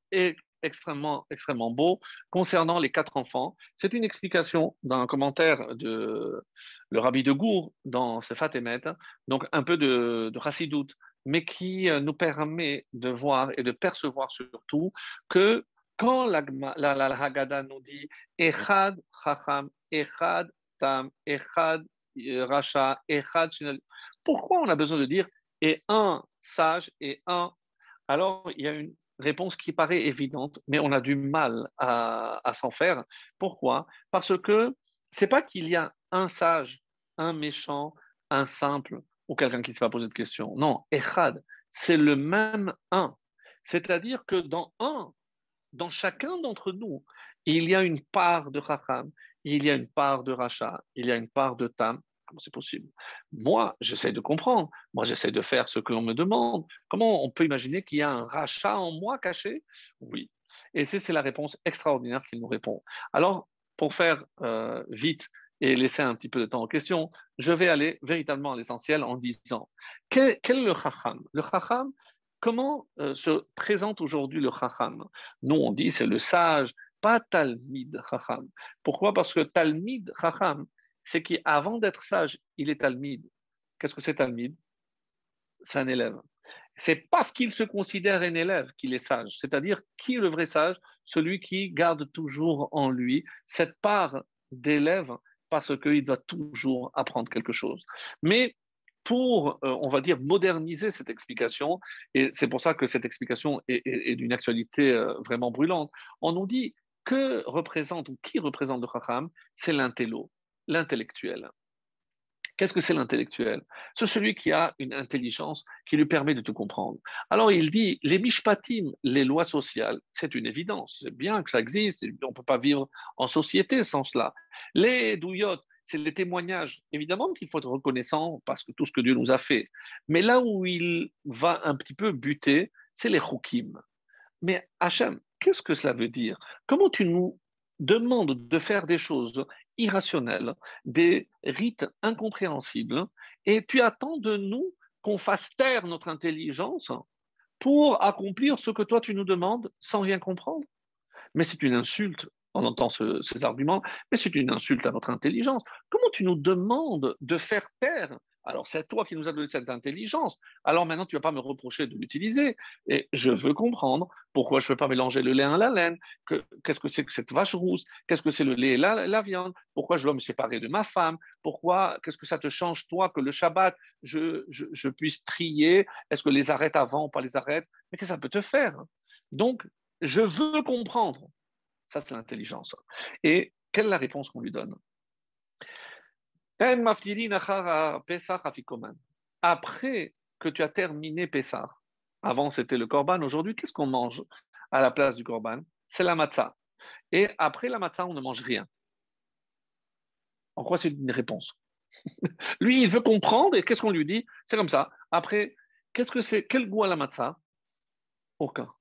extrêmement, extrêmement beau concernant les 4 enfants. C'est une explication d'un commentaire de le Rabbi de Gour dans Sefat Emet, donc un peu de Chassidout, mais qui nous permet de voir et de percevoir surtout que quand la Haggadah nous dit Echad Chacham, Echad Tam, Echad Racha, Echad Shinal, pourquoi on a besoin de dire et un sage et un? Alors, il y a une réponse qui paraît évidente, mais on a du mal à s'en faire. Pourquoi? Parce que c'est pas qu'il y a un sage, un méchant, un simple ou quelqu'un qui se va poser de questions. Non, Echad, c'est le même un. C'est-à-dire que dans chacun d'entre nous, il y a une part de Chacham, il y a une part de Racha, il y a une part de Tam. Comment c'est possible? Moi, j'essaie de comprendre. Moi, j'essaie de faire ce que l'on me demande. Comment on peut imaginer qu'il y a un rachat en moi caché? Oui. Et c'est la réponse extraordinaire qu'il nous répond. Alors, pour faire vite et laisser un petit peu de temps aux questions, je vais aller véritablement à l'essentiel en disant quel est le Chacham? Le Chacham, comment se présente aujourd'hui le Chacham? Nous, on dit c'est le sage, pas Talmid Chacham. Pourquoi? Parce que Talmid Chacham, c'est qu'avant d'être sage, il est Talmid. Qu'est-ce que c'est Talmid? C'est un élève. C'est parce qu'il se considère un élève qu'il est sage. C'est-à-dire, qui est le vrai sage? Celui qui garde toujours en lui cette part d'élève parce qu'il doit toujours apprendre quelque chose. Mais pour, on va dire, moderniser cette explication, et c'est pour ça que cette explication est d'une actualité vraiment brûlante, on nous dit que représente ou qui représente le Chacham? C'est l'intellectuel. Qu'est-ce que c'est l'intellectuel? C'est celui qui a une intelligence qui lui permet de tout comprendre. Alors il dit, les mishpatim, les lois sociales, c'est une évidence, c'est bien que ça existe, on ne peut pas vivre en société sans cela. Les douyot, c'est les témoignages. Évidemment qu'il faut être reconnaissant parce que tout ce que Dieu nous a fait. Mais là où il va un petit peu buter, c'est les chukim. Mais Hachem, qu'est-ce que cela veut dire? Comment tu nous demandes de faire des choses irrationnelles, des rites incompréhensibles, et tu attends de nous qu'on fasse taire notre intelligence pour accomplir ce que toi tu nous demandes sans rien comprendre? Mais c'est une insulte. On entend ces arguments, mais c'est une insulte à notre intelligence. Comment tu nous demandes de faire taire? Alors, c'est toi qui nous as donné cette intelligence. Alors maintenant, tu ne vas pas me reprocher de l'utiliser. Et je veux comprendre pourquoi je ne peux pas mélanger le lait à la laine. Qu'est-ce que c'est que cette vache rousse? Qu'est-ce que c'est le lait et la viande? Pourquoi je dois me séparer de ma femme? Pourquoi? Qu'est-ce que ça te change, toi, que le Shabbat, je puisse trier? Est-ce que les arrête avant ou pas les arrête? Mais qu'est-ce que ça peut te faire? Donc, je veux comprendre. Ça, c'est l'intelligence. Et quelle est la réponse qu'on lui donne? Après que tu as terminé Pessah, avant c'était le Korban, aujourd'hui, qu'est-ce qu'on mange à la place du Korban? C'est la matzah. Et après la matzah, on ne mange rien. En quoi c'est une réponse? Lui, il veut comprendre, et qu'est-ce qu'on lui dit? C'est comme ça. Après, qu'est-ce que c'est? Quel goût a la matzah? Aucun.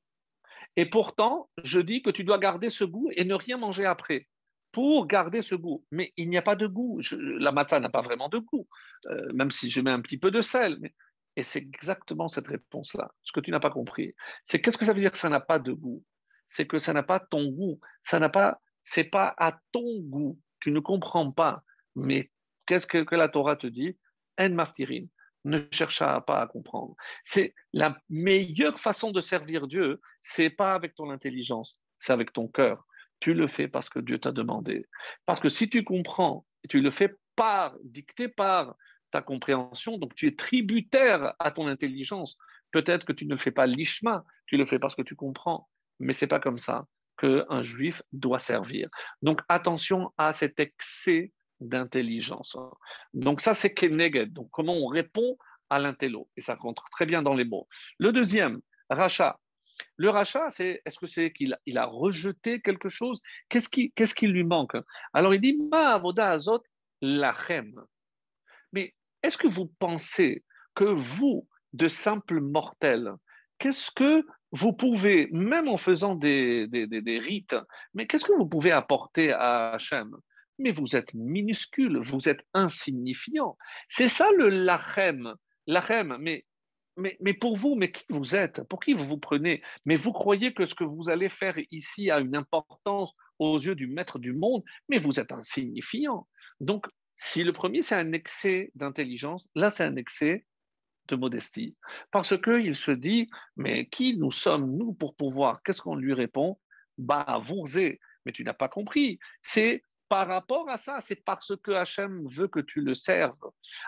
Et pourtant, je dis que tu dois garder ce goût et ne rien manger après pour garder ce goût. Mais il n'y a pas de goût. La matzah n'a pas vraiment de goût, même si je mets un petit peu de sel. Et c'est exactement cette réponse-là. Ce que tu n'as pas compris, c'est qu'est-ce que ça veut dire que ça n'a pas de goût? C'est que ça n'a pas ton goût. C'est pas à ton goût. Tu ne comprends pas. Mais qu'est-ce que la Torah te dit? En maftirin. Ne cherche pas à comprendre. C'est la meilleure façon de servir Dieu, c'est pas avec ton intelligence, c'est avec ton cœur. Tu le fais parce que Dieu t'a demandé. Parce que si tu comprends tu le fais dicté par ta compréhension, donc tu es tributaire à ton intelligence. Peut-être que tu ne le fais pas l'ishma, tu le fais parce que tu comprends, mais c'est pas comme ça qu'un juif doit servir. Donc attention à cet excès d'intelligence. Donc ça, c'est keneged. Donc comment on répond à l'intello, et ça rentre très bien dans les mots. Le deuxième, rachat. Le rachat, est-ce que c'est qu'il a rejeté quelque chose? Qu'est-ce qui lui manque? Alors il dit, ma avoda azot lachem. Mais est-ce que vous pensez que vous, de simples mortels, qu'est-ce que vous pouvez, même en faisant des rites, mais qu'est-ce que vous pouvez apporter à Hachem? Mais vous êtes minuscule, vous êtes insignifiant. C'est ça le lachem. Lachem, mais pour vous, mais qui vous êtes? Pour qui vous vous prenez? Mais vous croyez que ce que vous allez faire ici a une importance aux yeux du maître du monde, mais vous êtes insignifiant. Donc, si le premier, c'est un excès d'intelligence, là, c'est un excès de modestie. Parce qu'il se dit, mais qui nous sommes, nous, pour pouvoir? Qu'est-ce qu'on lui répond? Bah, vous, mais tu n'as pas compris. C'est par rapport à ça, c'est parce que Hachem veut que tu le serves.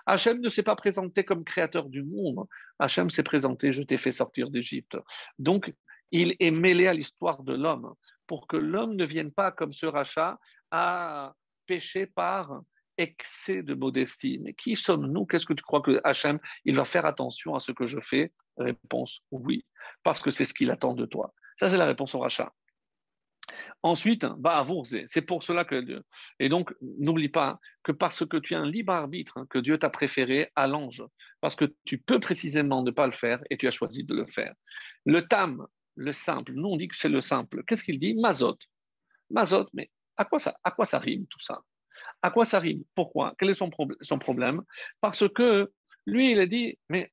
Hachem ne s'est pas présenté comme créateur du monde. Hachem s'est présenté, je t'ai fait sortir d'Égypte. Donc, il est mêlé à l'histoire de l'homme pour que l'homme ne vienne pas comme ce rachat à pécher par excès de modestie. Mais qui sommes-nous? Qu'est-ce que tu crois que Hachem, il va faire attention à ce que je fais? Réponse, oui, parce que c'est ce qu'il attend de toi. Ça, c'est la réponse au rachat. Ensuite, c'est pour cela que... Et donc, n'oublie pas que parce que tu as un libre arbitre, que Dieu t'a préféré à l'ange, parce que tu peux précisément ne pas le faire et tu as choisi de le faire. Le tam, le simple, nous on dit que c'est le simple. Qu'est-ce qu'il dit? Mazot. Mazot, mais à quoi ça rime tout ça? À quoi ça rime? Pourquoi? Quel est son problème? Parce que lui, il a dit, mais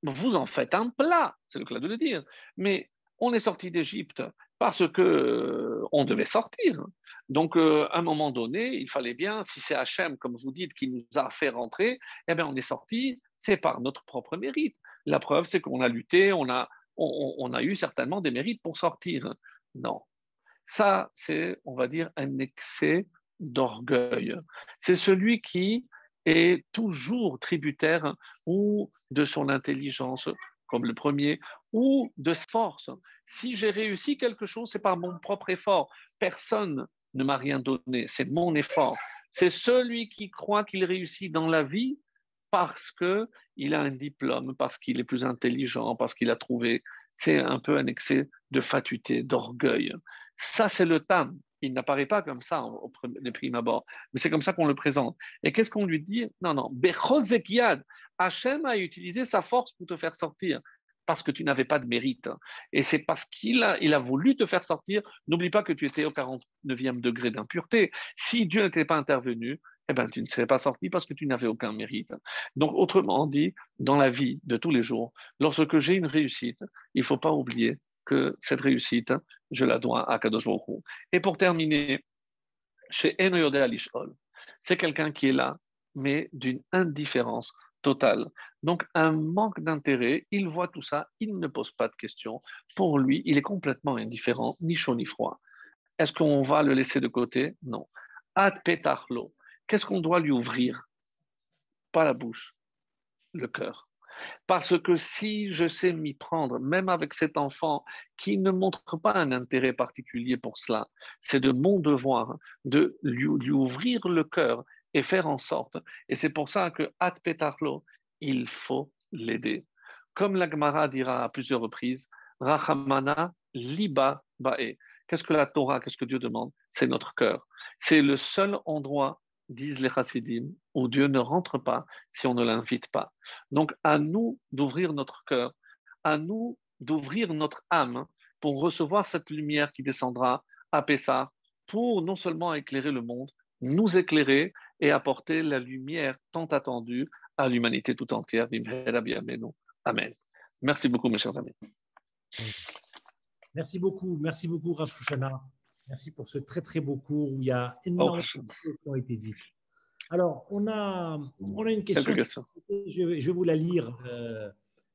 vous en faites un plat, c'est le cas de le dire, mais on est sorti d'Égypte parce que on devait sortir. Donc, à un moment donné, il fallait bien, si c'est Hachem, comme vous dites, qui nous a fait rentrer, eh bien, on est sorti, c'est par notre propre mérite. La preuve, c'est qu'on a lutté, on a eu certainement des mérites pour sortir. Non. Ça, c'est, on va dire, un excès d'orgueil. C'est celui qui est toujours tributaire ou de son intelligence, comme le premier, ou de sa force. Si j'ai réussi quelque chose, c'est par mon propre effort. Personne ne m'a rien donné, c'est mon effort. C'est celui qui croit qu'il réussit dans la vie parce qu'il a un diplôme, parce qu'il est plus intelligent, parce qu'il a trouvé. C'est un peu un excès de fatuité, d'orgueil. Ça, c'est le tam. Il n'apparaît pas comme ça de prime abord, mais c'est comme ça qu'on le présente. Et qu'est-ce qu'on lui dit? Non, Bechol Zekiad, Hachem a utilisé sa force pour te faire sortir, parce que tu n'avais pas de mérite. Et c'est parce qu'il a voulu te faire sortir. N'oublie pas que tu étais au 49e degré d'impureté. Si Dieu n'était pas intervenu, eh ben, tu ne serais pas sorti parce que tu n'avais aucun mérite. Donc, autrement dit, dans la vie de tous les jours, lorsque j'ai une réussite, il ne faut pas oublier que cette réussite, je la dois à Kadosh Baruch Hu. Et pour terminer, chez Eno Yodea Lishol, c'est quelqu'un qui est là, mais d'une indifférence totale. Donc, un manque d'intérêt, il voit tout ça, il ne pose pas de questions. Pour lui, il est complètement indifférent, ni chaud ni froid. Est-ce qu'on va le laisser de côté? Non. Ad petarlo. Qu'est-ce qu'on doit lui ouvrir? Pas la bouche, le cœur. Parce que si je sais m'y prendre, même avec cet enfant qui ne montre pas un intérêt particulier pour cela, c'est de mon devoir de lui ouvrir le cœur et faire en sorte. Et c'est pour ça que At Petarlo, il faut l'aider. Comme la Gemara dira à plusieurs reprises, Rachamana liba bae. Qu'est-ce que la Torah, qu'est-ce que Dieu demande? C'est notre cœur. C'est le seul endroit, disent les chassidim, où Dieu ne rentre pas si on ne l'invite pas. Donc, à nous d'ouvrir notre cœur, à nous d'ouvrir notre âme pour recevoir cette lumière qui descendra à Pessah, pour non seulement éclairer le monde, nous éclairer et apporter la lumière tant attendue à l'humanité tout entière. Amen. Merci beaucoup, mes chers amis. Merci beaucoup, Rav Shouchana. Merci pour ce très très beau cours où il y a énormément de choses qui ont été dites. Alors, on a une question. Je vais vous la lire.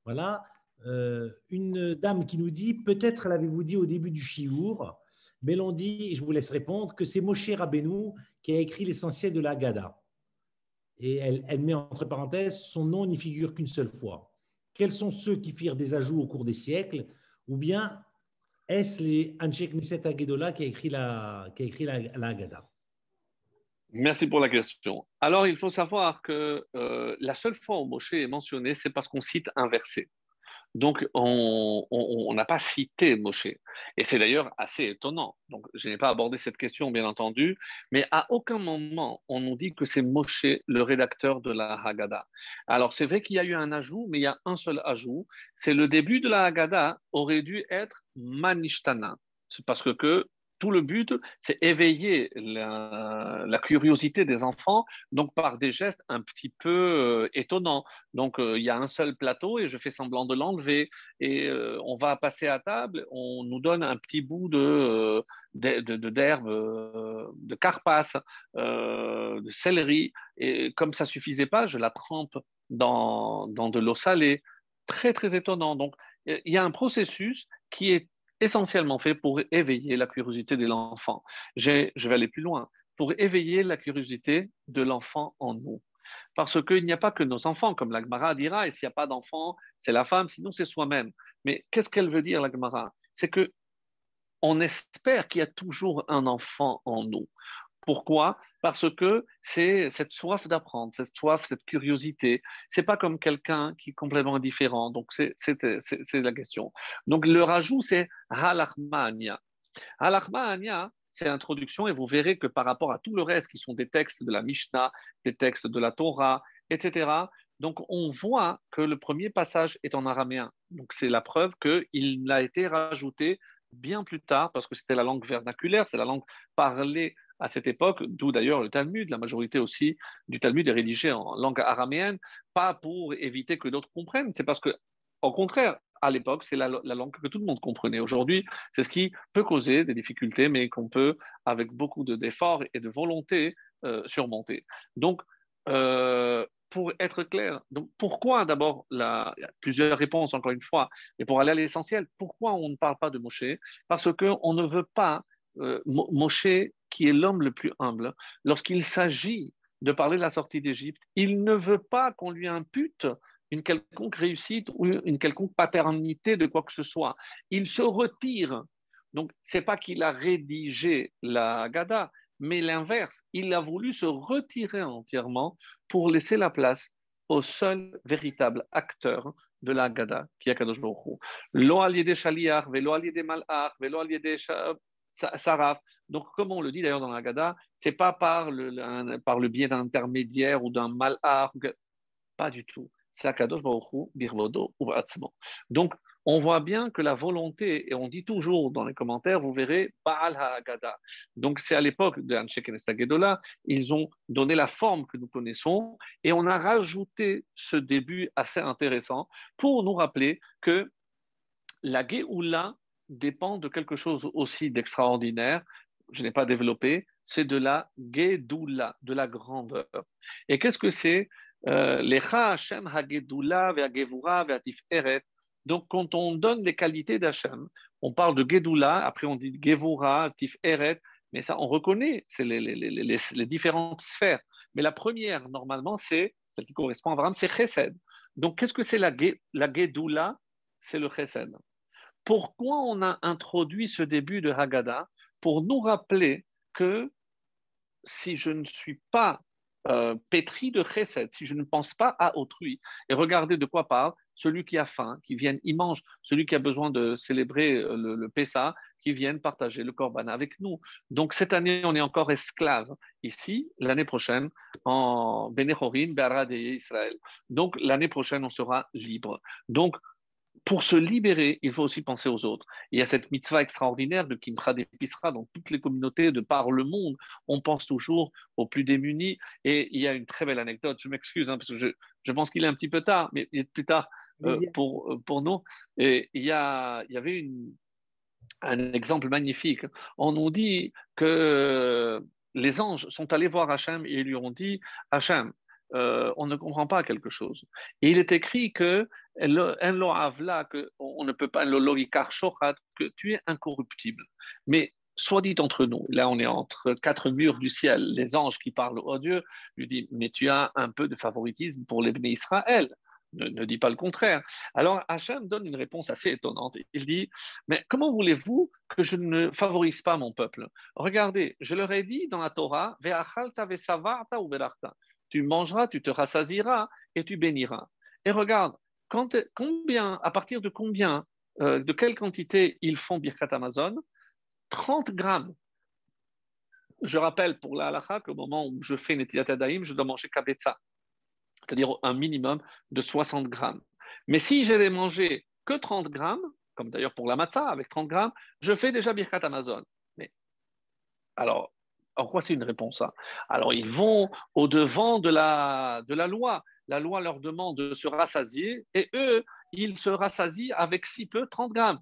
Voilà. une dame qui nous dit, peut-être l'avez-vous dit au début du Chiour, mais l'on dit, et je vous laisse répondre, que c'est Moshe Rabbeinu qui a écrit l'essentiel de la Haggadah. Et elle met entre parenthèses, son nom n'y figure qu'une seule fois. Quels sont ceux qui firent des ajouts au cours des siècles, ou bien est-ce les Anshe Knesset Hagedolah qui a écrit la Haggadah? Merci pour la question. Alors, il faut savoir que la seule fois où Moshe est mentionné, c'est parce qu'on cite un verset. Donc, on n'a pas cité Moshe. Et c'est d'ailleurs assez étonnant. Donc, je n'ai pas abordé cette question, bien entendu, mais à aucun moment on nous dit que c'est Moshe le rédacteur de la Haggadah. Alors, c'est vrai qu'il y a eu un ajout, mais il y a un seul ajout. C'est le début de la Haggadah aurait dû être Manishtana. C'est parce que tout le but, c'est éveiller la curiosité des enfants, donc par des gestes un petit peu étonnants. Donc, il y a un seul plateau et je fais semblant de l'enlever. Et on va passer à table, on nous donne un petit bout d'herbe, de carpasse, de céleri. Et comme ça suffisait pas, je la trempe dans de l'eau salée. Très, très étonnant. Donc, il y a un processus qui est essentiellement fait pour éveiller la curiosité de l'enfant. Je vais aller plus loin, pour éveiller la curiosité de l'enfant en nous. Parce qu'il n'y a pas que nos enfants, comme la Gemara dira, et s'il n'y a pas d'enfant, c'est la femme, sinon c'est soi-même. Mais qu'est-ce qu'elle veut dire, la Gemara? C'est que on espère qu'il y a toujours un enfant en nous. Pourquoi? Parce que c'est cette soif d'apprendre, cette soif, cette curiosité. C'est pas comme quelqu'un qui est complètement indifférent. Donc, c'est la question. Donc, le rajout, c'est halachmania. Halachmania, c'est l'introduction et vous verrez que par rapport à tout le reste qui sont des textes de la Mishnah, des textes de la Torah, etc., donc on voit que le premier passage est en araméen. Donc c'est la preuve qu'il a été rajouté bien plus tard parce que c'était la langue vernaculaire, c'est la langue parlée à cette époque, d'où d'ailleurs le Talmud, la majorité aussi du Talmud est rédigé en langue araméenne, pas pour éviter que d'autres comprennent, c'est parce que, au contraire, à l'époque, c'est la langue que tout le monde comprenait. Aujourd'hui, c'est ce qui peut causer des difficultés, mais qu'on peut, avec beaucoup d'efforts et de volonté, surmonter. Donc, pour être clair, donc pourquoi d'abord, il y a plusieurs réponses encore une fois, et pour aller à l'essentiel, pourquoi on ne parle pas de Moshe? Parce qu'on ne veut pas Moshe, qui est l'homme le plus humble, lorsqu'il s'agit de parler de la sortie d'Égypte, il ne veut pas qu'on lui impute une quelconque réussite ou une quelconque paternité de quoi que ce soit. Il se retire. Donc, ce n'est pas qu'il a rédigé la Haggadah, mais l'inverse. Il a voulu se retirer entièrement pour laisser la place au seul véritable acteur de la Haggadah, qui est Kadosh Baruch Hu. Lo al yedei shaliach, velo al yedei malach, velo al yedei saraf. Donc, comme on le dit d'ailleurs dans la Haggadah, ce n'est pas par le biais d'un intermédiaire ou d'un malach, pas du tout. C'est Akadosh Baruch Hu, Birvodo ou Atzmo. Donc, on voit bien que la volonté, et on dit toujours dans les commentaires, vous verrez, Baal HaHaggadah. Donc, c'est à l'époque de Anshe Knesset Hagedolah, ils ont donné la forme que nous connaissons, et on a rajouté ce début assez intéressant pour nous rappeler que la Géoula dépend de quelque chose aussi d'extraordinaire, je n'ai pas développé, c'est de la Gédoula, de la grandeur. Et qu'est-ce que c'est? Lecha Hashem Hagedula ve'Hagevura ve'Hatiferet. Donc, quand on donne les qualités d'Hachem, on parle de Gedula, après on dit Gevura, Tiferet, mais ça, on reconnaît, c'est les différentes sphères. Mais la première, normalement, c'est celle qui correspond à Abraham, c'est Chesed. Donc, qu'est-ce que c'est la Gedula? C'est le Chesed. Pourquoi on a introduit ce début de Haggadah? Pour nous rappeler que si je ne suis pas pétri de chesed, si je ne pense pas à autrui. Et regardez de quoi parle celui qui a faim, qui vient, il mange, celui qui a besoin de célébrer le Pessah, qui vienne partager le Korban avec nous. Donc cette année, on est encore esclave ici, l'année prochaine, en Bénéchorin, Be'arad et Israël. Donc l'année prochaine, on sera libre. Donc pour se libérer, il faut aussi penser aux autres. Il y a cette mitzvah extraordinaire de Kimcha d'Episra dans toutes les communautés de par le monde. On pense toujours aux plus démunis. Et il y a une très belle anecdote, je m'excuse, parce que je pense qu'il est un petit peu tard, mais il est plus tard pour nous. Et il y avait un exemple magnifique. On nous dit que les anges sont allés voir Hachem et ils lui ont dit, Hachem, on ne comprend pas quelque chose. Et il est écrit que on ne peut pas, que tu es incorruptible. Mais soit dit entre nous, là on est entre quatre murs du ciel, les anges qui parlent au Dieu lui disent, mais tu as un peu de favoritisme pour les bénis Israël. Ne dis pas le contraire. Alors Hachem donne une réponse assez étonnante. Il dit, mais comment voulez-vous que je ne favorise pas mon peuple? Regardez, je leur ai dit dans la Torah, tu mangeras, tu te rassasieras et tu béniras. Et regarde, à partir de combien, de quelle quantité ils font Birkat Amazon? 30 grammes. Je rappelle pour la halakha qu'au moment où je fais Netilat Yadayim, je dois manger kabetza, c'est-à-dire un minimum de 60 grammes. Mais si j'avais mangé que 30 grammes, comme d'ailleurs pour la matzah avec 30 grammes, je fais déjà Birkat Amazon. Mais alors, en quoi c'est une réponse ça? Alors, ils vont au-devant de la loi. La loi leur demande de se rassasier et eux, ils se rassasient avec si peu, 30 grammes.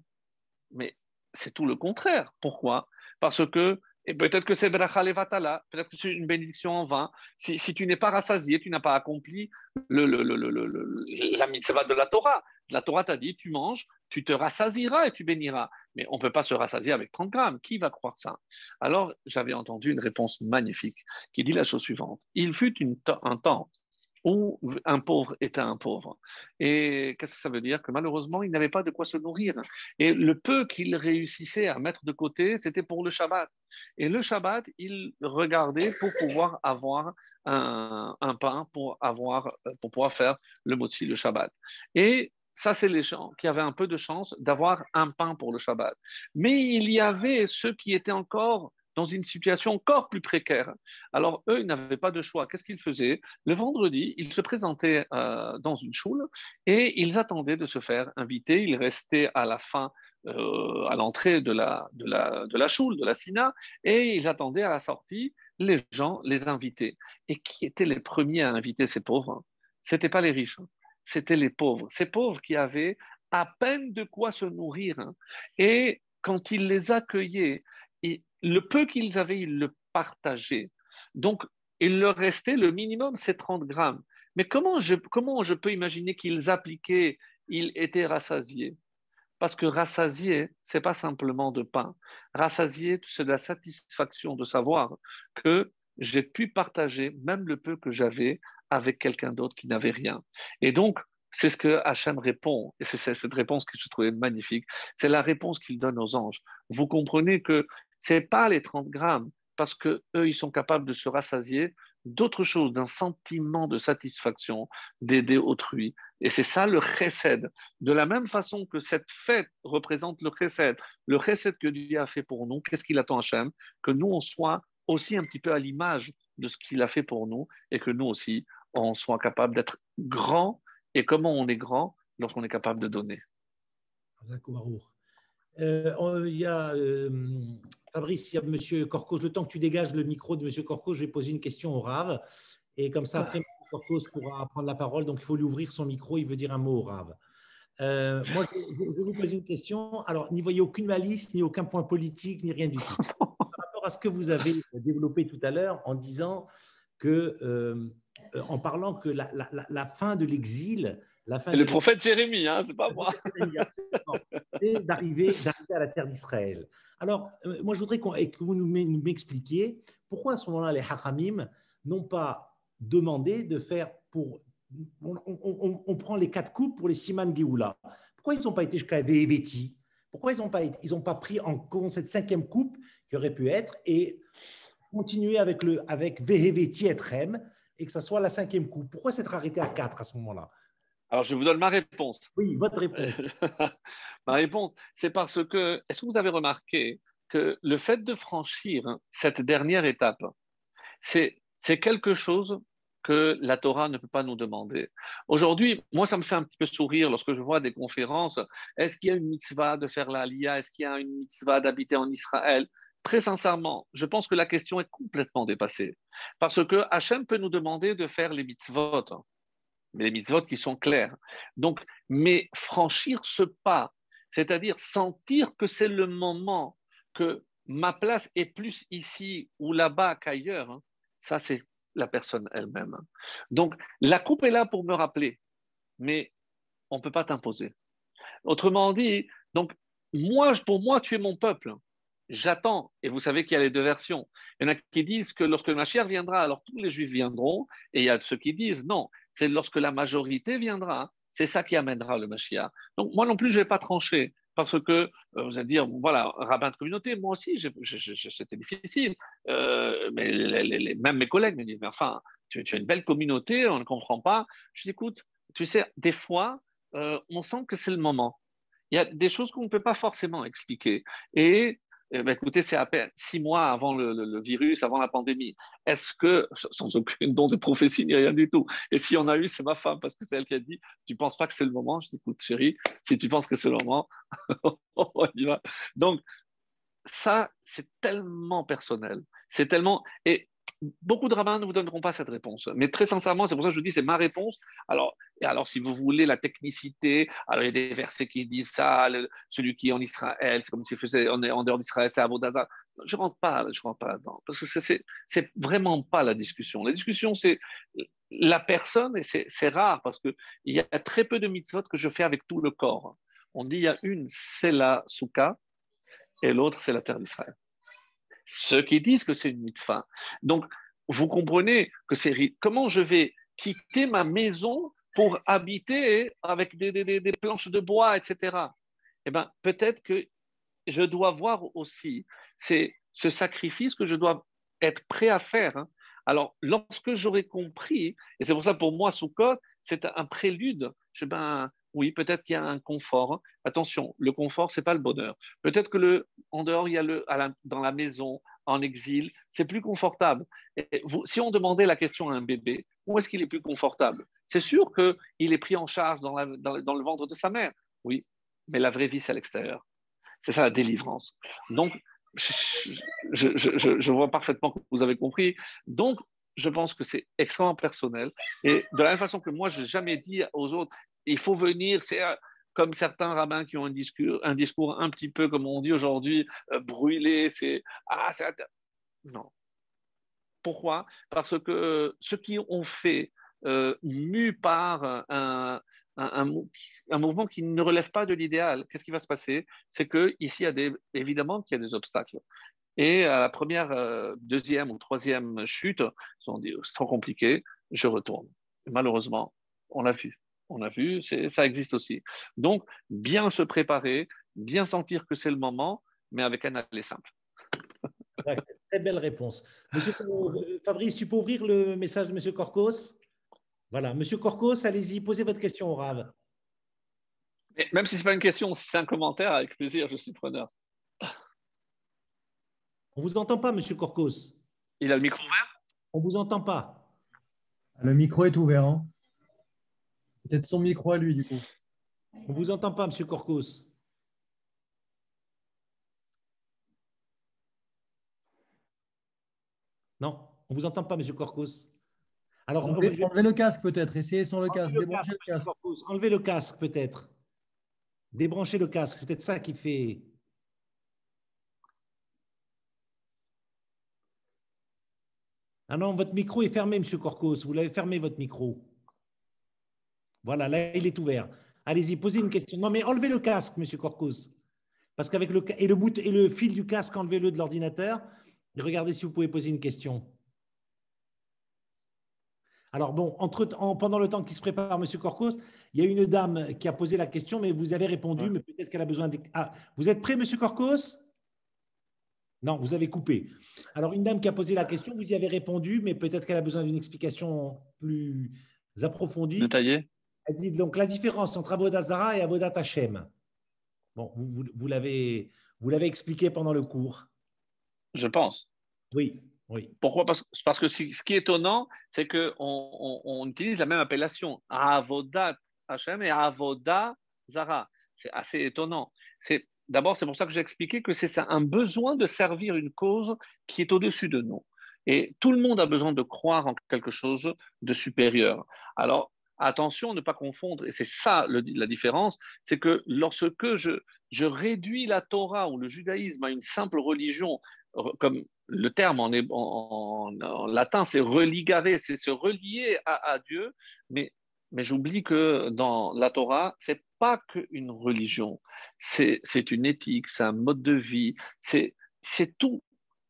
Mais c'est tout le contraire. Pourquoi? Parce que, et peut-être que c'est bracha levatala, peut-être que c'est une bénédiction en vain. Si tu n'es pas rassasié, tu n'as pas accompli la mitzvah de la Torah. La Torah t'a dit, tu manges, tu te rassasieras et tu béniras. Mais on ne peut pas se rassasier avec 30 grammes. Qui va croire ça? Alors, j'avais entendu une réponse magnifique qui dit la chose suivante. Il fut un temps où un pauvre était un pauvre. Et qu'est-ce que ça veut dire? Que malheureusement, il n'avait pas de quoi se nourrir. Et le peu qu'il réussissait à mettre de côté, c'était pour le Shabbat. Et le Shabbat, il regardait pour pouvoir avoir un pain, pour pouvoir faire le motzi, le Shabbat. Et ça, c'est les gens qui avaient un peu de chance d'avoir un pain pour le Shabbat. Mais il y avait ceux qui étaient encore dans une situation encore plus précaire. Alors, eux, ils n'avaient pas de choix. Qu'est-ce qu'ils faisaient? Le vendredi, ils se présentaient dans une choule et ils attendaient de se faire inviter. Ils restaient à la fin, à l'entrée de la choule, de la sina, et ils attendaient à la sortie les gens, les invités. Et qui étaient les premiers à inviter ces pauvres? C'était pas les riches, c'était les pauvres. Ces pauvres qui avaient à peine de quoi se nourrir. Et quand ils les accueillaient, le peu qu'ils avaient, ils le partageaient. Donc, il leur restait le minimum, c'est 30 grammes. Mais comment je peux imaginer qu'ils appliquaient, ils étaient rassasiés? Parce que rassasié, c'est pas simplement de pain. Rassasié, c'est de la satisfaction de savoir que j'ai pu partager même le peu que j'avais avec quelqu'un d'autre qui n'avait rien. Et donc, c'est ce que Hachem répond, et c'est cette réponse que je trouvais magnifique. C'est la réponse qu'il donne aux anges. Vous comprenez que c'est pas les 30 grammes, parce que eux, ils sont capables de se rassasier d'autre chose, d'un sentiment de satisfaction, d'aider autrui. Et c'est ça le chesed. De la même façon que cette fête représente le chesed que Dieu a fait pour nous, qu'est-ce qu'il attend Hachem? Que nous, on soit aussi un petit peu à l'image de ce qu'il a fait pour nous et que nous aussi, on soit capable d'être grand. Et comment on est grand lorsqu'on est capable de donner? Il y a Fabrice, il y a M. Corcos. Le temps que tu dégages le micro de M. Corcos, je vais poser une question au Rav. Et comme ça, après, M. Corcos pourra prendre la parole. Donc, il faut lui ouvrir son micro. Il veut dire un mot au Rav. Moi, je vais vous poser une question. Alors, n'y voyez aucune malice, ni aucun point politique, ni rien du tout. Par rapport à ce que vous avez développé tout à l'heure en disant que, en parlant que la fin de l'exil, c'est le prophète Jérémie, hein, c'est pas moi. C'est d'arriver à la terre d'Israël. Alors, moi, je voudrais que vous m'expliquiez pourquoi à ce moment-là, les Hachamim n'ont pas demandé de faire pour. On prend les 4 coupes pour les Siman Géoula. Pourquoi ils n'ont pas été jusqu'à Veheveti? Pourquoi ils n'ont pas pris en compte cette 5e coupe qui aurait pu être et continuer avec Veheveti et Rem et que ça soit la 5e coupe? Pourquoi s'être arrêté à 4 à ce moment-là? Alors, je vous donne ma réponse. Oui, votre réponse. Ma réponse, c'est parce que, est-ce que vous avez remarqué que le fait de franchir cette dernière étape, c'est quelque chose que la Torah ne peut pas nous demander. Aujourd'hui, moi, ça me fait un petit peu sourire lorsque je vois des conférences. Est-ce qu'il y a une mitzvah de faire la Aliyah? Est-ce qu'il y a une mitzvah d'habiter en Israël? Très sincèrement, je pense que la question est complètement dépassée. Parce que Hachem peut nous demander de faire les mitzvot, mais les mitzvot qui sont clairs. Donc, mais franchir ce pas, c'est-à-dire sentir que c'est le moment, que ma place est plus ici ou là-bas qu'ailleurs, ça c'est la personne elle-même. Donc, la coupe est là pour me rappeler, mais on ne peut pas t'imposer. Autrement dit, donc, pour moi, tu es mon peuple. J'attends. Et vous savez qu'il y a les deux versions. Il y en a qui disent que lorsque le Mashiach viendra, alors tous les Juifs viendront. Et il y a ceux qui disent non, c'est lorsque la majorité viendra. C'est ça qui amènera le Mashiach. Donc, moi non plus, je ne vais pas trancher. Parce que, vous allez dire, voilà, rabbin de communauté, moi aussi, c'était difficile. Mais même mes collègues me disent, mais enfin, tu as une belle communauté, on ne comprend pas. Je dis, écoute, tu sais, des fois, on sent que c'est le moment. Il y a des choses qu'on ne peut pas forcément expliquer. Et écoutez, c'est à peine 6 mois avant le virus, avant la pandémie. Est-ce que, sans aucune don de prophétie ni rien du tout, et si on a eu, c'est ma femme, parce que c'est elle qui a dit, tu ne penses pas que c'est le moment? Je dis, écoute, chérie, si tu penses que c'est le moment, on y va. Donc, ça, c'est tellement personnel. C'est tellement. Et beaucoup de rabbins ne vous donneront pas cette réponse. Mais très sincèrement, c'est pour ça que je vous dis, c'est ma réponse. Alors, si vous voulez la technicité, alors il y a des versets qui disent ça, celui qui est en Israël, c'est comme s'il faisait en dehors d'Israël, c'est Avodaza. Je rentre pas là-dedans. Parce que c'est vraiment pas la discussion. La discussion, c'est la personne, et c'est rare, parce qu'il y a très peu de mitzvot que je fais avec tout le corps. On dit, il y a une, c'est la soukha, et l'autre, c'est la terre d'Israël. Ceux qui disent que c'est une mitzvah. Donc, vous comprenez que c'est comment je vais quitter ma maison pour habiter avec des planches de bois, etc. Eh bien, peut-être que je dois voir aussi c'est ce sacrifice que je dois être prêt à faire. Hein. Alors, lorsque j'aurai compris, et c'est pour ça pour moi, Sukkot, c'est un prélude. Oui, peut-être qu'il y a un confort. Hein. Attention, le confort, c'est pas le bonheur. Peut-être que en dehors, il y a dans la maison, en exil, c'est plus confortable. Si on demandait la question à un bébé, où est-ce qu'il est plus confortable? C'est sûr qu'il est pris en charge dans le ventre de sa mère. Oui, mais la vraie vie, c'est à l'extérieur. C'est ça la délivrance. Donc, je vois parfaitement que vous avez compris. Donc, je pense que c'est extrêmement personnel. Et de la même façon que moi, je n'ai jamais dit aux autres, il faut venir, c'est comme certains rabbins qui ont un discours un petit peu, comme on dit aujourd'hui, brûlé, non. Pourquoi? Parce que ceux qui ont fait, mus par un mouvement qui ne relève pas de l'idéal, qu'est-ce qui va se passer? C'est qu'ici, évidemment qu'il y a des obstacles. Et à la première, deuxième ou troisième chute, ils ont dit, c'est trop compliqué, je retourne. Et malheureusement, on l'a vu. On a vu, ça existe aussi. Donc, bien se préparer, bien sentir que c'est le moment, mais avec un aller simple. Très belle réponse. Monsieur Fabrice, tu peux ouvrir le message de Monsieur Korkos? Voilà, Monsieur Korkos, allez-y, posez votre question au Rav. Et même si ce n'est pas une question, si c'est un commentaire, avec plaisir, je suis preneur. On ne vous entend pas, Monsieur Korkos. Il a le micro ouvert? On ne vous entend pas. Le micro est ouvert. Hein. Peut-être son micro à lui, du coup. On ne vous entend pas, Monsieur Korkos. Non, on ne vous entend pas, Monsieur Korkos. Alors, enlevez le casque peut-être. Essayez sans le casque. Débranchez le casque. Enlevez le casque peut-être. Débranchez le casque. C'est peut-être ça qui fait. Ah non, votre micro est fermé, Monsieur Korkos. Vous l'avez fermé, votre micro. Voilà, là, il est ouvert. Allez-y, posez une question. Non, mais enlevez le casque, Monsieur Korkos. Parce qu'avec le fil du casque, enlevez-le de l'ordinateur. Et regardez si vous pouvez poser une question. Alors bon, pendant le temps qui se prépare, Monsieur Korkos, il y a une dame qui a posé la question, mais vous avez répondu, mais peut-être qu'elle a besoin de… Ah, vous êtes prêt, Monsieur Korkos? Non, vous avez coupé. Alors, une dame qui a posé la question, vous y avez répondu, mais peut-être qu'elle a besoin d'une explication plus approfondie. Détaillée. Elle dit donc la différence entre Avodat Zara et Avodat Hashem. Bon, vous l'avez expliqué pendant le cours. Je pense. Oui, oui. Pourquoi? Parce que ce qui est étonnant, c'est qu'on utilise la même appellation, Avodat Hashem et Avodat Zara. C'est assez étonnant. D'abord, c'est pour ça que j'ai expliqué que c'est un besoin de servir une cause qui est au-dessus de nous. Et tout le monde a besoin de croire en quelque chose de supérieur. Alors, Attention, ne pas confondre, et c'est ça la différence, c'est que lorsque je réduis la Torah ou le judaïsme à une simple religion, comme le terme en latin, c'est religare, c'est se relier à Dieu, mais j'oublie que dans la Torah, c'est pas qu'une religion, c'est une éthique, c'est un mode de vie, c'est tout.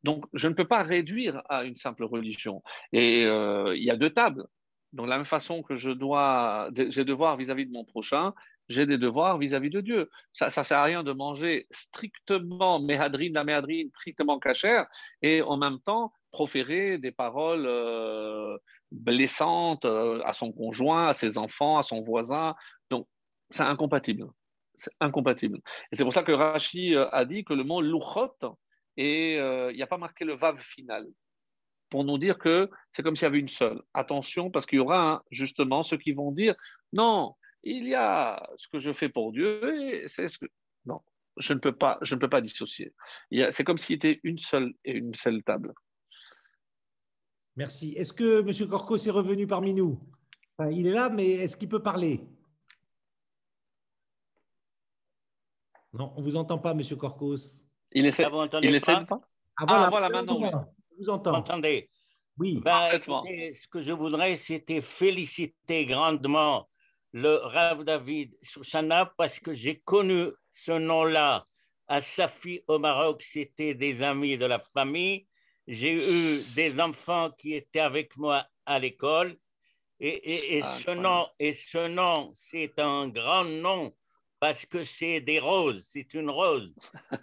Donc, je ne peux pas réduire à une simple religion. Et il y a deux tables. Donc, de la même façon que j'ai des devoirs vis-à-vis de mon prochain, j'ai des devoirs vis-à-vis de Dieu. Ça ne sert à rien de manger strictement la méhadrine, strictement cachère, et en même temps proférer des paroles blessantes à son conjoint, à ses enfants, à son voisin. Donc, c'est incompatible. C'est incompatible. Et c'est pour ça que Rashi a dit que le mot louchot, et il n'y a pas marqué le vav final, pour nous dire que c'est comme s'il y avait une seule. Attention, parce qu'il y aura justement ceux qui vont dire non, il y a ce que je fais pour Dieu et c'est ce que. Non, je ne peux pas dissocier. C'est comme s'il était une seule et une seule table. Merci. Est-ce que M. Korkos est revenu parmi nous? Enfin, il est là, mais est-ce qu'il peut parler? Non, on ne vous entend pas, M. Korkos. Il essaie de pas. Voilà, maintenant, oui. Je vous entends. Vous m'entendez? Oui. Écoutez, ce que je voudrais, c'était féliciter grandement le Rav David Chouchana parce que j'ai connu ce nom-là à Safi au Maroc. C'était des amis de la famille. J'ai eu des enfants qui étaient avec moi à l'école. Et ce nom, c'est un grand nom parce que c'est des roses. C'est une rose.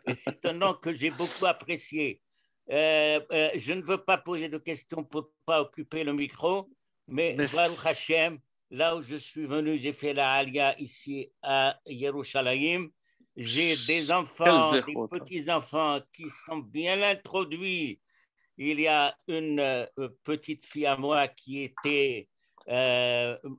Et c'est un nom que j'ai beaucoup apprécié. Je ne veux pas poser de questions pour ne pas occuper le micro, mais Baruch Hashem, là où je suis venu, j'ai fait la Aliyah ici à Yerushalayim. J'ai des enfants, des petits-enfants qui sont bien introduits. Il y a une petite fille à moi qui était,